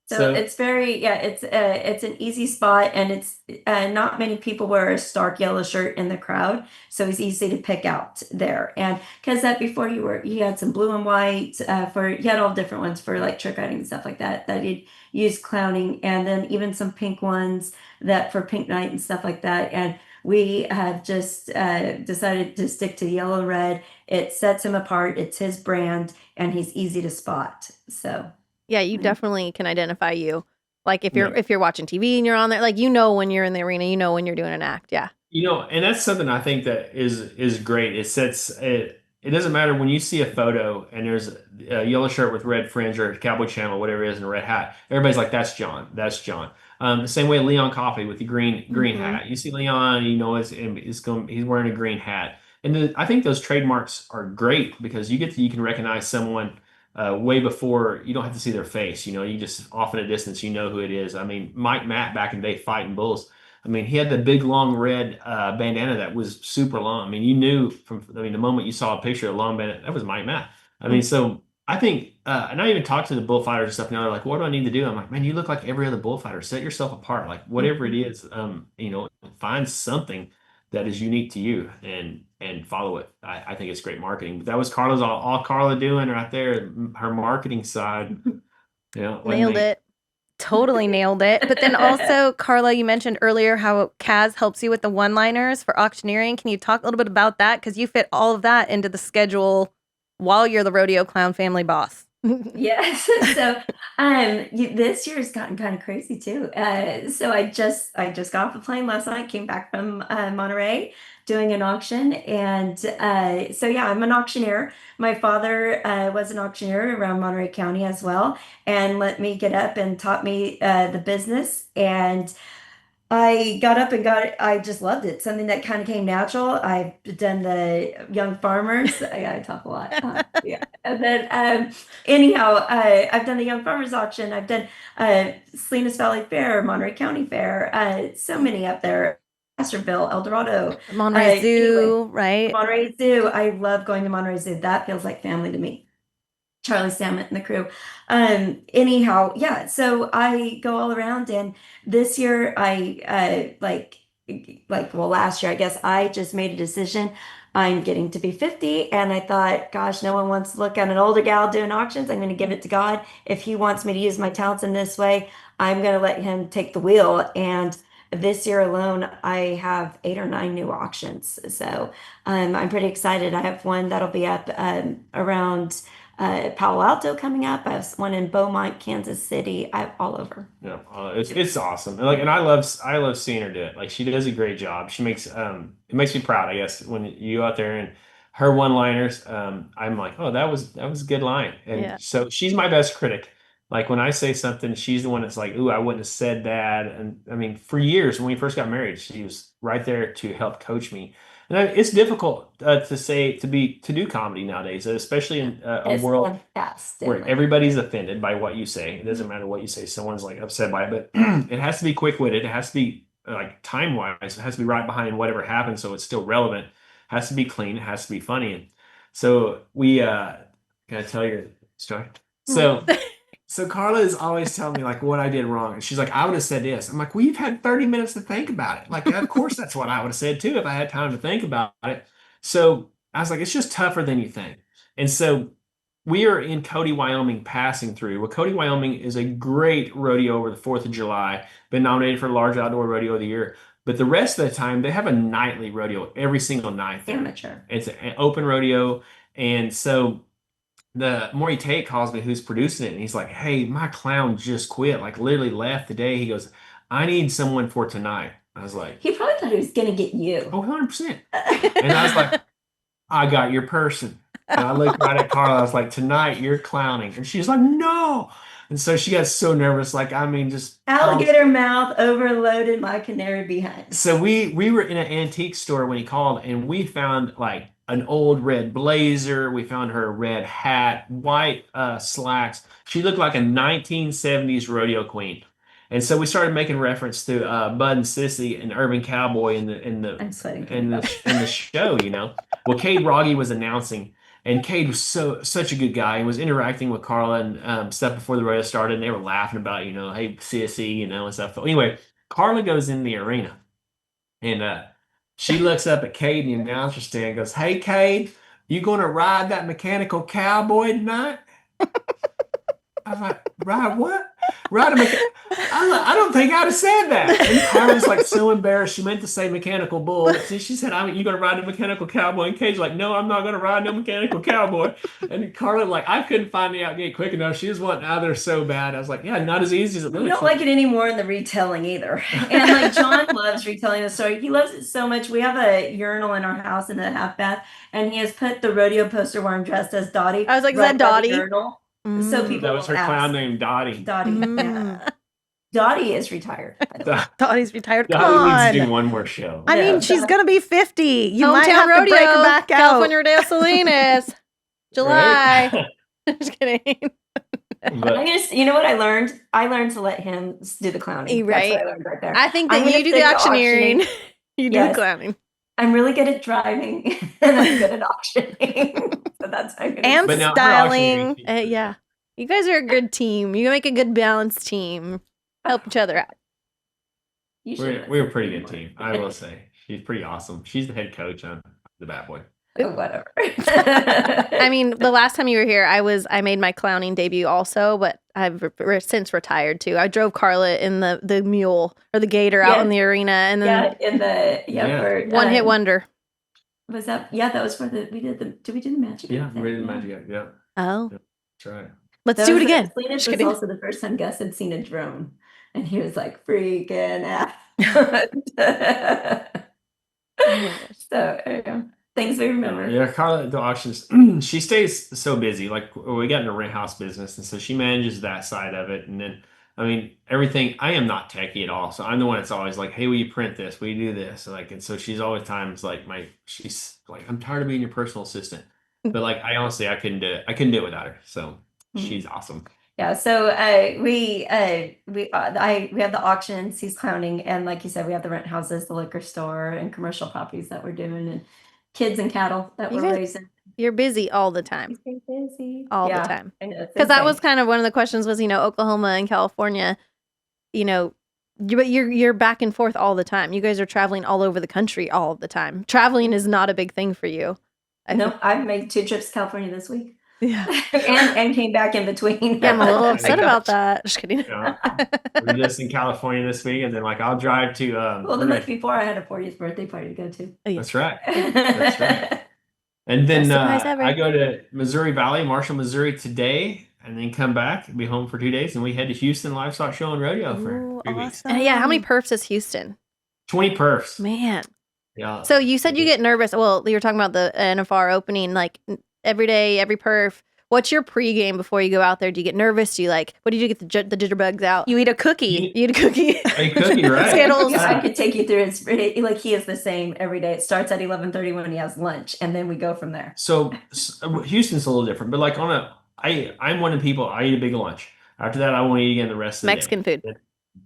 So it's very, it's an easy spot, and it's not many people wear a stark yellow shirt in the crowd, so it's easy to pick out there. And because that before you had some blue and white you had all different ones for like trick riding and stuff like that you'd use clowning, and then even some pink ones that for pink night and stuff like that. And we have just decided to stick to yellow and red. It sets him apart. It's his brand, and he's easy to spot. So. Yeah, you definitely can identify you. Like if you're watching TV and you're on there, like when you're in the arena, when you're doing an act. Yeah. And that's something I think that is great. It sets it. It doesn't matter when you see a photo and there's a yellow shirt with red fringe or Cowboy Channel, whatever it is, and a red hat. Everybody's like, "That's John. That's John." The same way Leon Coffey with the green hat. You see Leon, he's wearing a green hat. And I think those trademarks are great because you can recognize someone way before you don't have to see their face. You just off at a distance, you know who it is. I mean, Mike Matt back in the day fighting bulls. I mean, he had the big long red bandana that was super long. I mean, you knew the moment you saw a picture of long bandana, that was Mike Matt. I mean, so I think, and I even talk to the bullfighters and stuff now. They're like, "What do I need to do?" I'm like, "Man, you look like every other bullfighter. Set yourself apart. Like whatever it is, find something that is unique to you and follow it." I think it's great marketing. But that was Carla's all Carla doing right there, her marketing side. Nailed it. Totally nailed it. But then also, Carla, you mentioned earlier how Kaz helps you with the one-liners for auctioneering. Can you talk a little bit about that? Because you fit all of that into the schedule while you're the Rodeo Clown family boss. Yes. So this year has gotten kind of crazy too. So I just got off the plane last night, came back from Monterey doing an auction. And so yeah, I'm an auctioneer. My father was an auctioneer around Monterey County as well, and let me get up and taught me the business. And I got up and I just loved it. Something that kind of came natural. I've done the young farmers. I talk a lot. Yeah. And then, anyhow, I've done the young farmers auction. I've done Salinas Valley Fair, Monterey County Fair, so many up there. Masterville, El Dorado. Monterey Zoo, Anyway, right? Monterey Zoo. I love going to Monterey Zoo. That feels like family to me. Charlie Samet and the crew. Anyhow, yeah, so I go all around, and this year well, last year, I guess I just made a decision. I'm getting to be 50, and I thought, gosh, no one wants to look at an older gal doing auctions. I'm going to give it to God. If He wants me to use my talents in this way, I'm going to let Him take the wheel. And this year alone, I have 8 or 9 new auctions. So I'm pretty excited. I have one that'll be up around Palo Alto coming up. I have one in Beaumont, Kansas City. I have all over. Yeah, it's awesome. And I love seeing her do it. Like she does a great job. She makes it makes me proud, I guess, when you go out there and her one-liners. I'm like, oh, that was a good line. And Yeah. so she's my best critic. Like when I say something, she's the one that's like, ooh, I wouldn't have said that. And I mean, for years when we first got married, she was right there to help coach me. And it's difficult to do comedy nowadays, especially in a It's world fantastic. where everybody's offended by what you say. It doesn't matter what you say. Someone's like upset by it, but it has to be quick-witted. It has to be like time-wise. It has to be right behind whatever happens, so it's still relevant. It has to be clean. It has to be funny. And so can I tell your story? So Carla is always telling me like what I did wrong. And she's like, I would have said this. I'm like, well, you've had 30 minutes to think about it. Like, of course that's what I would have said too if I had time to think about it. So I was like, it's just tougher than you think. And so we are in Cody, Wyoming, passing through. Well, Cody, Wyoming is a great rodeo over the 4th of July, been nominated for Large Outdoor Rodeo of the Year. But the rest of the time, they have a nightly rodeo every single night there. Amateur. It's an open rodeo. And so the Maury Tate calls me, who's producing it, and he's like, hey, my clown just quit, like literally left today. He goes, I need someone for tonight. I was like, He probably thought he was going to get you. oh, 100%. And I was like, I got your person. And I looked right at Carla. I was like, tonight you're clowning. And she's like, no. And so she got so nervous. Like, I mean, just Alligator mouth overloaded my canary behind. So we were in an antique store when he called, and we found like an old red blazer. We found her a red hat, white slacks. She looked like a 1970s rodeo queen. And so we started making reference to Bud and Sissy and Urban Cowboy I'm sweating. in the show, you know. Well, Cade Rogge was announcing, and Cade was such a good guy. He was interacting with Carla and stuff before the rodeo started, and they were laughing about, hey, Sissy, and stuff. Anyway, Carla goes in the arena, and she looks up at Cade in the announcer stand and goes, hey, Cade, you going to ride that mechanical cowboy tonight? I was like, ride what? Ride a mechanical. I don't think I'd have said that. And Carla's like so embarrassed. She meant to say mechanical bull. So she said, you going to ride a mechanical cowboy? And Cade's like, no, I'm not going to ride no mechanical cowboy. And Carla, like, I couldn't find the outgate quick enough. She was wanting out of there so bad. I was like, yeah, not as easy as it looks. We don't like it anymore in the retelling either. And like John loves retelling the story. He loves it so much. We have a urinal in our house in the half bath, and he has put the rodeo poster where I'm dressed as Dottie. I was like, is that by the Dottie? urinal. So people That was her will ask. clown named Dottie. Dottie. Yeah. Dottie is retired. Thought he's retired. Come Dottie needs to do on. one more show. I mean, Yeah. she's gonna be 50. You might Hometown have to rodeo, break her back out. California Rodeo Salinas, July. Right? Just kidding. But You know what I learned? I learned to let him do the clowning. Right. That's what I learned right there. I think I'm that gonna you do the stick to auctioneering. auctioning. You do Yes. the clowning. I'm really good at driving and I'm good at auctioning. So that's how I'm gonna And do but now her styling. auctioneering team is Yeah. You guys are a good team. You make a good balanced team. Help each other out. You should We're a listen pretty to good me team. more. I will say she's pretty awesome. She's the head coach. I'm the bad boy. Oh, whatever. I mean, the last time you were here, I made my clowning debut also, but I've since retired too. I drove Carla in the mule or the gator out in the arena, and then for one hit wonder. Was that that was for the did we do the magic? Yeah, thing? we did the magic act. Yeah, Oh, that's right. let's That do was it again. Salinas Just was kidding. also the first time Gus had seen a drone, and he was like freaking out. So there you go. Things we remember. Yeah, Carla at the auctions, she stays so busy. Like we got in a rent house business, and so she manages that side of it. And then, I mean, everything. I am not techie at all, so I'm the one that's always like, "Hey, will you print this? Will you do this?" Like, and so she's always times like she's like, "I'm tired of being your personal assistant," but like, I honestly, I couldn't do it. I couldn't do it without her. So she's awesome. Yeah, so we have the auctions, he's clowning, and like you said, we have the rent houses, the liquor store, and commercial properties that we're doing, and kids and cattle that You we're guys- raising. You're busy all the time. We stay busy All the time. Because That was kind of one of the questions was, Oklahoma and California, but you're back and forth all the time. You guys are traveling all over the country all the time. Traveling is not a big thing for you. No, I've made 2 trips to California this week. Yeah. and came back in between. Yeah, I'm a little upset about that. Just kidding. Yeah. We're just in California this week, and then like I'll drive to. Well, the month before I had a 40th birthday party to go to. That's right. That's right. And then Best surprise ever. I go to Missouri Valley, Marshall, Missouri today, and then come back, be home for 2 days, and we head to Houston Livestock Show and Rodeo for 3 weeks. And yeah, how many perfs is Houston? 20 perfs. Man. Yeah. So you said you get nervous. Well, you were talking about the NFR opening, like every day, every perf. What's your pregame before you go out there? Do you get nervous? Do you what do you do to get the jitterbugs out? You eat a cookie. You eat a cookie. A cookie, right? Skittles. I could take you through it. Like he is the same every day. It starts at 11:30 when he has lunch, and then we go from there. So Houston's a little different, but like I'm one of the people, I eat a big lunch. After that, I won't eat again the rest of the Mexican day. food.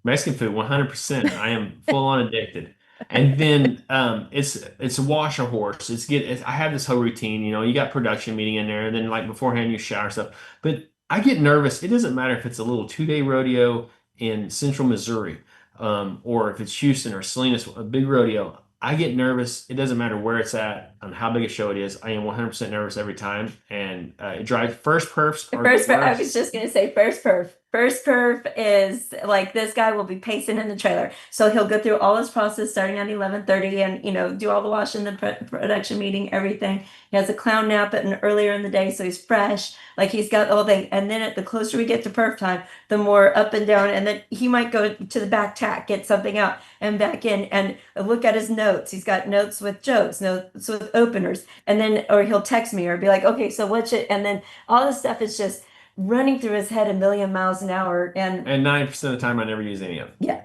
Mexican food, 100%. I am full on addicted. And then it's a wash a horse. I have this whole routine, you got production meeting in there, and then like beforehand you shower stuff. But I get nervous. It doesn't matter if it's a little 2-day rodeo in central Missouri, or if it's Houston or Salinas, a big rodeo. I get nervous. It doesn't matter where it's at and how big a show it is. I am 100% nervous every time. And it drives first perfs. I was just gonna say first perf. First perf is like this guy will be pacing in the trailer, so he'll go through all his process starting at 11:30, and do all the washing, the production meeting, everything. He has a clown nap earlier in the day, so he's fresh. Like he's got the whole thing. And then the closer we get to perf time, the more up and down. And then he might go to the back tack, get something out, and back in, and look at his notes. He's got notes with jokes, notes with openers, and then or he'll text me or be like, okay, so what's it? And then all this stuff is just running through his head a million miles an hour, and 90% of the time I never use any of them. yeah,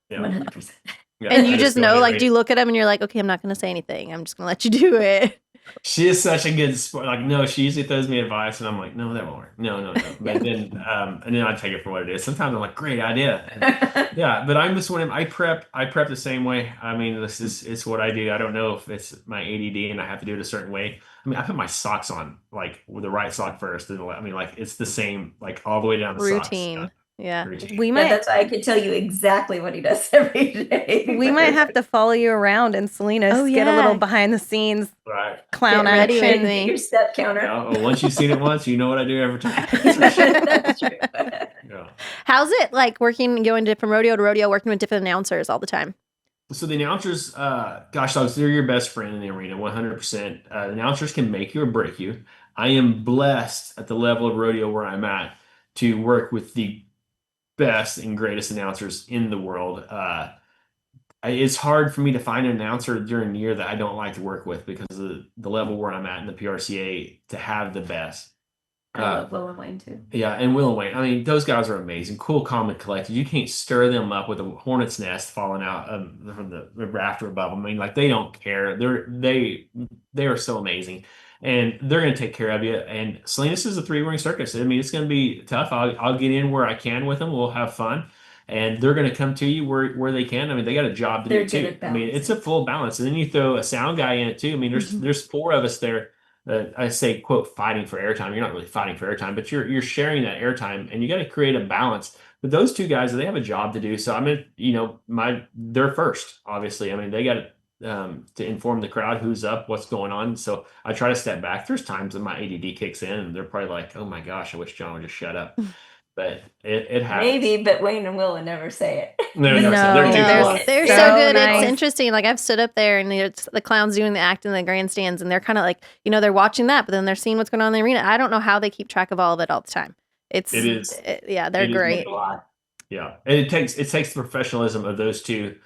Yeah. 100%. Yeah, And I you just go know, ahead like, and do you look at him and you're like, okay, I'm not going to say anything. I'm just going to let you do it. She is such a good sport. Like, no, she usually throws me advice, and I'm like, no, that won't work. No. But then, and then I take it for what it is. Sometimes I'm like, great idea. And, yeah, but I'm just one of them. I prep the same way. I mean, it's what I do. I don't know if it's my ADD and I have to do it a certain way. I mean, I put my socks on like with the right sock first, and I mean, like it's the same, like all the way down the Routine. socks. Yeah. Routine. We Yeah, might that's why I could tell you exactly what he does every day. we might have to follow you around in Salinas. Oh, Get a yeah. little behind the scenes Right. clown Get ready with action. me. Your step counter. Yeah, well, once you've seen it once, you know what I do every time. That's true. Yeah. How's it like going from rodeo to rodeo, working with different announcers all the time? So the announcers, gosh, dogs, they're your best friend in the arena, 100%. The announcers can make you or break you. I am blessed at the level of rodeo where I'm at to work with the best and greatest announcers in the world. It's hard for me to find an announcer during the year that I don't like to work with because of the level where I'm at in the PRCA to have the best. I love Will and Wayne too. Yeah, and Will and Wayne. I mean, those guys are amazing. Cool, calm, and collected. You can't stir them up with a hornet's nest falling out from the rafter above them. I mean, like they don't care. They are so amazing, and they're going to take care of you. And Salinas is a three-ring circus. I mean, it's going to be tough. I'll get in where I can with them. We'll have fun, and they're going to come to you where they can. I mean, they got a job to They're do good too. at I mean, it's a full balance. And then you throw a sound guy in it too. I mean, there's four of us there. I say, quote, fighting for airtime. You're not really fighting for airtime, but you're sharing that airtime, and you got to create a balance. But those two guys, they have a job to do. So I mean, they're first, obviously. I mean, they got to inform the crowd who's up, what's going on. So I try to step back. There's times that my ADD kicks in, and they're probably like, "Oh my gosh, I wish John would just shut up." But it happens. Maybe, but Wayne and Will would never say it. They're No, too They're, polite. they're So so good. nice. It's interesting. Like I've stood up there and the clowns doing the act in the grandstands, and they're kind of like, they're watching that, but then they're seeing what's going on in the arena. I don't know how they keep track of all of it all the time. It is. They're It is great. A lot. Yeah, and it takes the professionalism of those two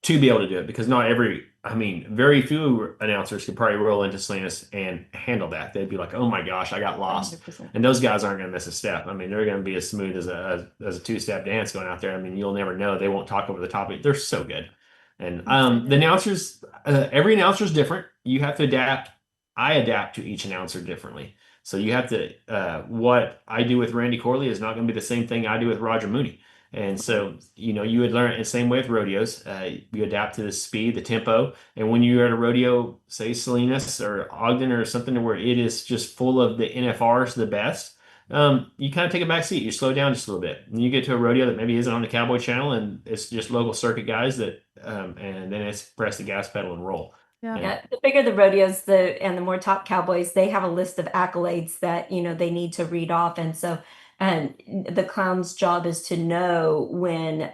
to be able to do it, because very few announcers could probably roll into Salinas and handle that. They'd be like, "Oh my gosh, I got lost," 100%. and those guys aren't going to miss a step. I mean, they're going to be as smooth as a two-step dance going out there. I mean, you'll never know. They won't talk over the top of it. They're so good. And the announcers, every announcer is different. You have to adapt. I adapt to each announcer differently. So you have to. What I do with Randy Corley is not going to be the same thing I do with Roger Mooney. And so, you would learn it the same way with rodeos. You adapt to the speed, the tempo. And when you're at a rodeo, say Salinas or Ogden or something where it is just full of the NFRs, the best, you kind of take a back seat. You slow down just a little bit. And you get to a rodeo that maybe isn't on the Cowboy Channel, and it's just local circuit guys and then it's press the gas pedal and roll. Yeah. Yeah, the bigger the rodeos, and the more top cowboys, they have a list of accolades that they need to read off, and so the clown's job is to know when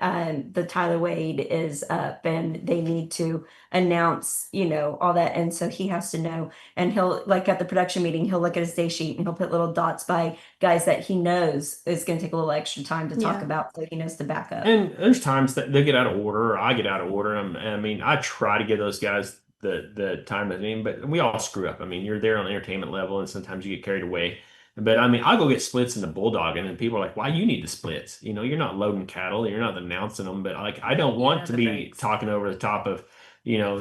the Tyler Wade is up, and they need to announce, all that, and so he has to know, and he'll like at the production meeting, he'll look at his day sheet and he'll put little dots by guys that he knows is going to take a little extra time to talk Yeah. about, so he knows to back up. And there's times that they get out of order, or I get out of order. I mean, I try to give those guys the time with me, but we all screw up. I mean, you're there on the entertainment level, and sometimes you get carried away. But I mean, I'll go get splits in the bulldog, and then people are like, "Why you need the splits? You're not loading cattle, you're not announcing them." But like, I don't want to the be breaks. talking over the top of,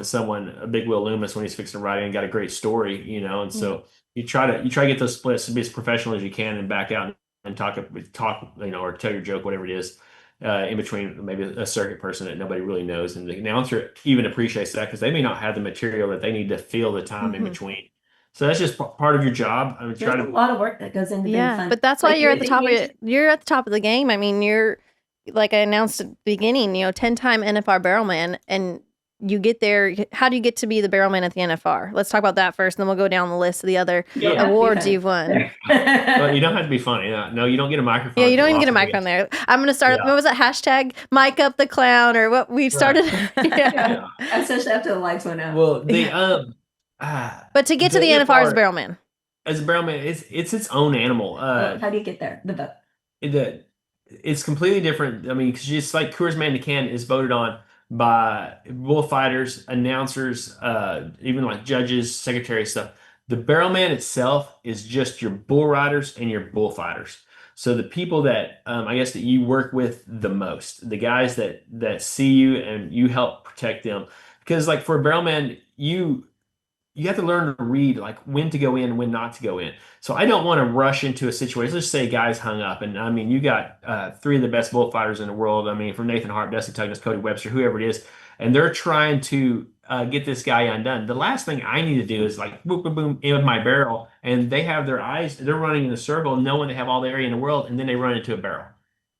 someone, a Big Will Loomis, when he's fixing to ride in and got a great story, And so you try to get those splits to be as professional as you can, and back out and talk, or tell your joke, whatever it is. In between maybe a circuit person that nobody really knows, and the announcer even appreciates that, because they may not have the material that they need to fill the time in between. So that's just part of your job. I mean, There's a lot of work that goes into being fun. But that's why Like, you're at the top of you- it. You're at the top of the game. I mean, you're like I announced at the beginning, 10-time NFR barrelman, and you get there. How do you get to be the barrelman at the NFR? Let's talk about that first, and then we'll go down the list of the other Yeah. awards you've won. Well, you don't have to be funny. No, you don't get a microphone. Yeah, you don't even get a Lots of microphone ways. there. I'm gonna start. Yeah. What was that hashtag? Mic up the clown, or what we started. Yeah. Yeah. Especially after the lights went out. Well, But to get to the NFR as a barrelman, as a barrelman, it's its own animal. How do you get there? The vote. It's completely different. I mean, because just like Coors Man Can is voted on by bullfighters, announcers, even like judges, secretaries, stuff. The barrelman itself is just your bull riders and your bullfighters. So the people that I guess that you work with the most, the guys that see you and you help protect them. Because like for a barrelman, you have to learn to read like when to go in and when not to go in. So I don't want to rush into a situation. Let's say a guy's hung up, and I mean, you got three of the best bullfighters in the world. I mean, from Nathan Hart, Dusty Tugnas, Cody Webster, whoever it is, and they're trying to get this guy undone. The last thing I need to do is like boom, boom, boom in with my barrel, and they have their eyes, they're running in a circle, knowing they have all the area in the world, and then they run into a barrel.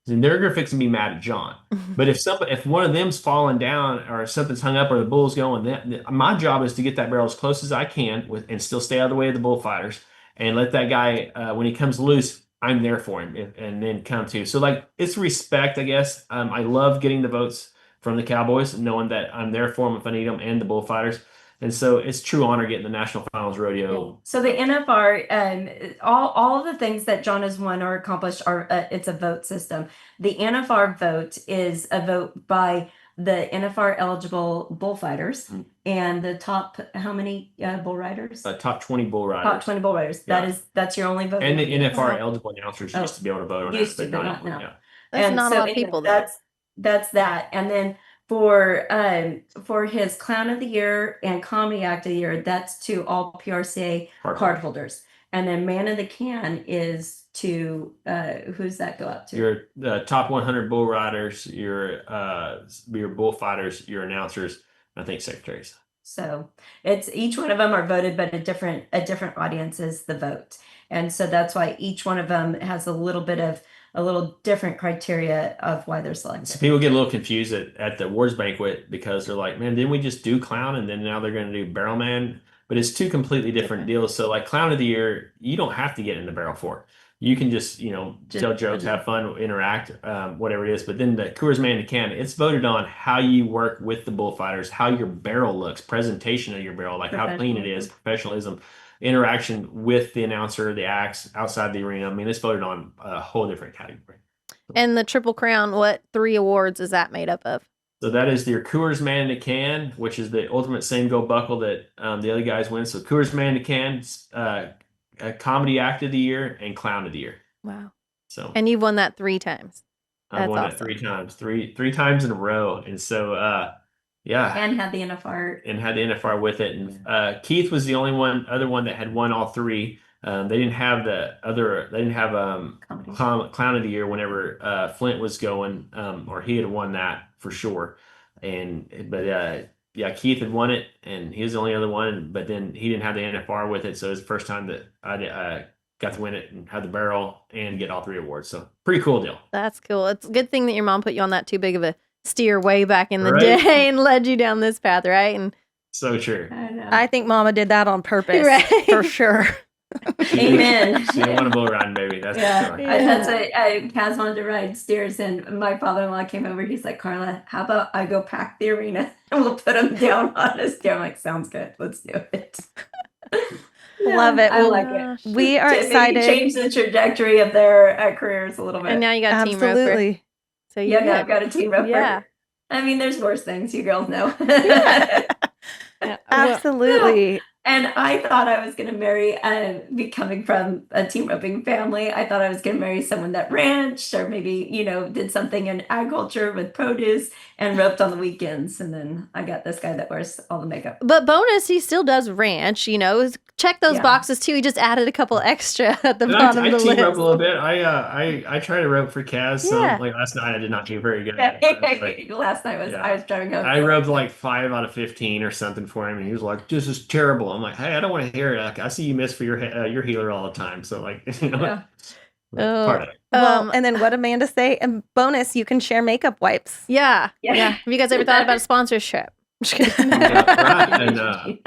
And they're gonna fix and be mad at John. But if one of them's falling down, or something's hung up, or the bull's going, my job is to get that barrel as close as I can and still stay out of the way of the bullfighters, and let that guy when he comes loose, I'm there for him, and then come to. So like it's respect, I guess. I love getting the votes from the Cowboys, knowing that I'm there for them if I need them, and the bullfighters. And so it's true honor getting the National Finals Rodeo. So the NFR, all of the things that John has won or accomplished are it's a vote system. The NFR vote is a vote by the NFR eligible bullfighters Mm. and the top, how many bull riders? Top 20 bull riders. Top 20 bull riders. Yeah. That's your only vote. And the NFR Wow. eligible announcers Oh, used to be able to vote on used that, to, but but not not anymore. now. Yeah. That's And not so a lot of anyway, people, though. that's that. And then for his clown of the year and comedy act of the year, that's to all PRCA card holders. And then man of the can is to who's that go out to? Your top 100 bull riders, your bullfighters, your announcers, I think secretaries. So it's each one of them are voted, but a different audience is the vote. And so that's why each one of them has a little different criteria of why they're selected. So people get a little confused at the awards banquet because they're like, man, didn't we just do clown and then now they're going to do barrel man? But it's two completely different deals. So like clown of the year, you don't have to get in the barrel for. You can just tell jokes, have fun, interact, whatever it is. But then the Coors Man to Can, it's voted on how you work with the bullfighters, how your barrel looks, presentation of your barrel, like how clean it is, professionalism, interaction with the announcer, the acts outside the arena. I mean, it's voted on a whole different category. And the Triple Crown, what 3 awards is that made up of? So that is your Coors Man to Can, which is the ultimate same go buckle that the other guys win. So Coors Man to Can, comedy act of the year, and clown of the year. Wow. So And you've won that 3 times. I've won awesome. that 3 times, three times in a row, and so yeah, And had the NFR. and had the NFR with it. And Keith was the only other one that had won all 3. They didn't have clown of the year whenever Flint was going, or he had won that for sure. But Keith had won it, and he was the only other one. But then he didn't have the NFR with it, so it was the first time that I got to win it and have the barrel and get all 3 awards. So pretty cool deal. That's cool. It's a good thing that your mom put you on that too big of a steer way back in the Right. day and led you down this path, right? And So true. I know. I think Mama did that on purpose, Right. for sure. Amen. She didn't want a bull riding, baby. That's Yeah, for sure. that's what Kaz wanted to ride steers, and my father-in-law came over. He's like, Carla, how about I go pack the arena and we'll put them down on a steer? I'm like, sounds good. Let's do it. Love it. I Well, like it. We are Maybe excited. change the trajectory of their careers a little bit. and now you got a team roper. Absolutely. So yeah, you now I've got a team roper. Yeah. I mean, there's worse things. You girls know. Yeah. Absolutely. And I thought I was going to marry, coming from a team roping family, I thought I was going to marry someone that ranched or maybe, did something in agriculture with produce and roped on the weekends. And then I got this guy that wears all the makeup. But bonus, he still does ranch, check those Yeah. boxes too. He just added a couple extra at the And bottom I of the team list. rope a little bit. I try to rope for Kaz. Yeah. So like last night I did not do very good. But Last night Yeah. I was driving home. I roped like 5 out of 15 or something for him, and he was like, "This is terrible." I'm like, "Hey, I don't want to hear it. Like, I see you miss for your healer all the time." So like, Yeah. Oh. part of it. Well, and then what Amanda say? And bonus, you can share makeup wipes. Yeah. Yeah. Yeah. Have you guys ever thought about a sponsorship? Just kidding. Yeah, right. And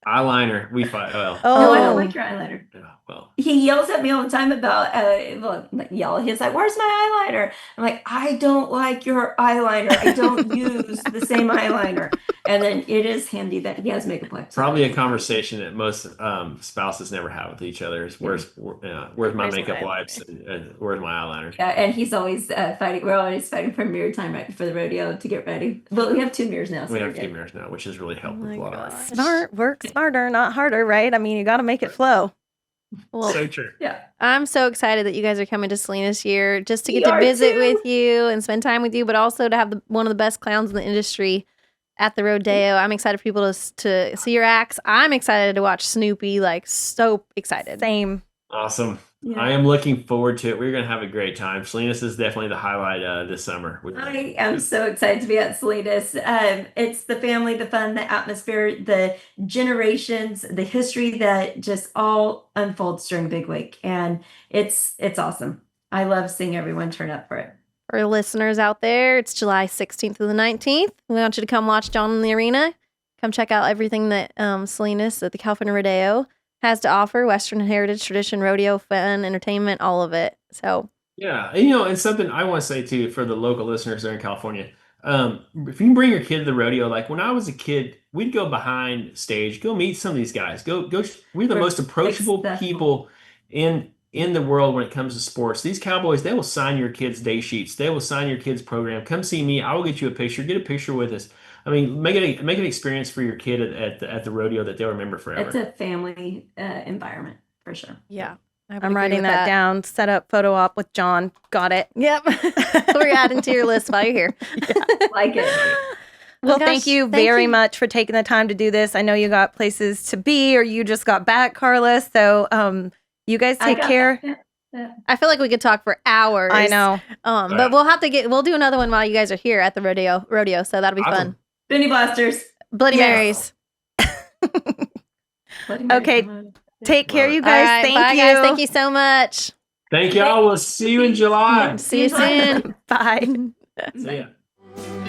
eyeliner, we fight. Well, No, I don't Oh. like your eyeliner. yeah, well, He yells at me all the time about, he's like, where's my eyeliner? I'm like, I don't like your eyeliner. I don't use the same eyeliner. And then it is handy that he has makeup wipes. probably a conversation that most spouses never have with each other is where's my Where's my makeup eyeliner? wipes and where's my eyeliner. Yeah, and he's always fighting. We're always fighting for mirror time right before the rodeo to get ready. But we have 2 mirrors now. So We we're have 2 good. mirrors now, which has really helped Oh with a my lot of our. gosh. Smart, work smarter, not harder, right? I mean, you got to make it flow. Well, So true. Yeah. I'm so excited that you guys are coming to Salinas here just to We get to are visit too. with you and spend time with you, but also to have one of the best clowns in the industry at the rodeo. I'm excited for people to see your acts. I'm excited to watch Snoopy, like so excited. Same. Awesome. Yeah. I am looking forward to it. We're going to have a great time. Salinas is definitely the highlight this summer. I am so excited to be at Salinas. It's the family, the fun, the atmosphere, the generations, the history that just all unfolds during Big Week. And it's awesome. I love seeing everyone turn up for it. For listeners out there, it's July 16th through the 19th. We want you to come watch John in the Arena. Come check out everything that Salinas at the California Rodeo has to offer: Western heritage, tradition, rodeo, fun, entertainment, all of it. So Yeah, and something I want to say too for the local listeners there in California, if you can bring your kid to the rodeo, like when I was a kid, we'd go behind stage, go meet some of these guys, go. We're the We're most approachable accessible. people in in the world when it comes to sports. These cowboys, they will sign your kids' day sheets. They will sign your kids' program. Come see me. I will get you a picture. Get a picture with us. I mean, make an experience for your kid at the rodeo that they'll remember forever. It's a family environment for sure. Yeah. I would I'm agree writing with that down. Set up photo op with John. Got it. Yep. We're adding to your list while you're here. Like it. Well, gosh, thank you thank very you. much for taking the time to do this. I know you got places to be, or you just got back, Carla. So, you guys I take got care. that. Yeah. I feel like we could talk for hours. I know. But we'll do another one while you guys are here at the rodeo. So that'll be Awesome. fun. Benny Blasters. Bloody Yes. Marys. Bloody Mary, Okay. come on. Take care, you All guys. right, Thank bye, you. guys. Thank you so much. Thank y'all. We'll see you in July. See you soon. Bye. See ya.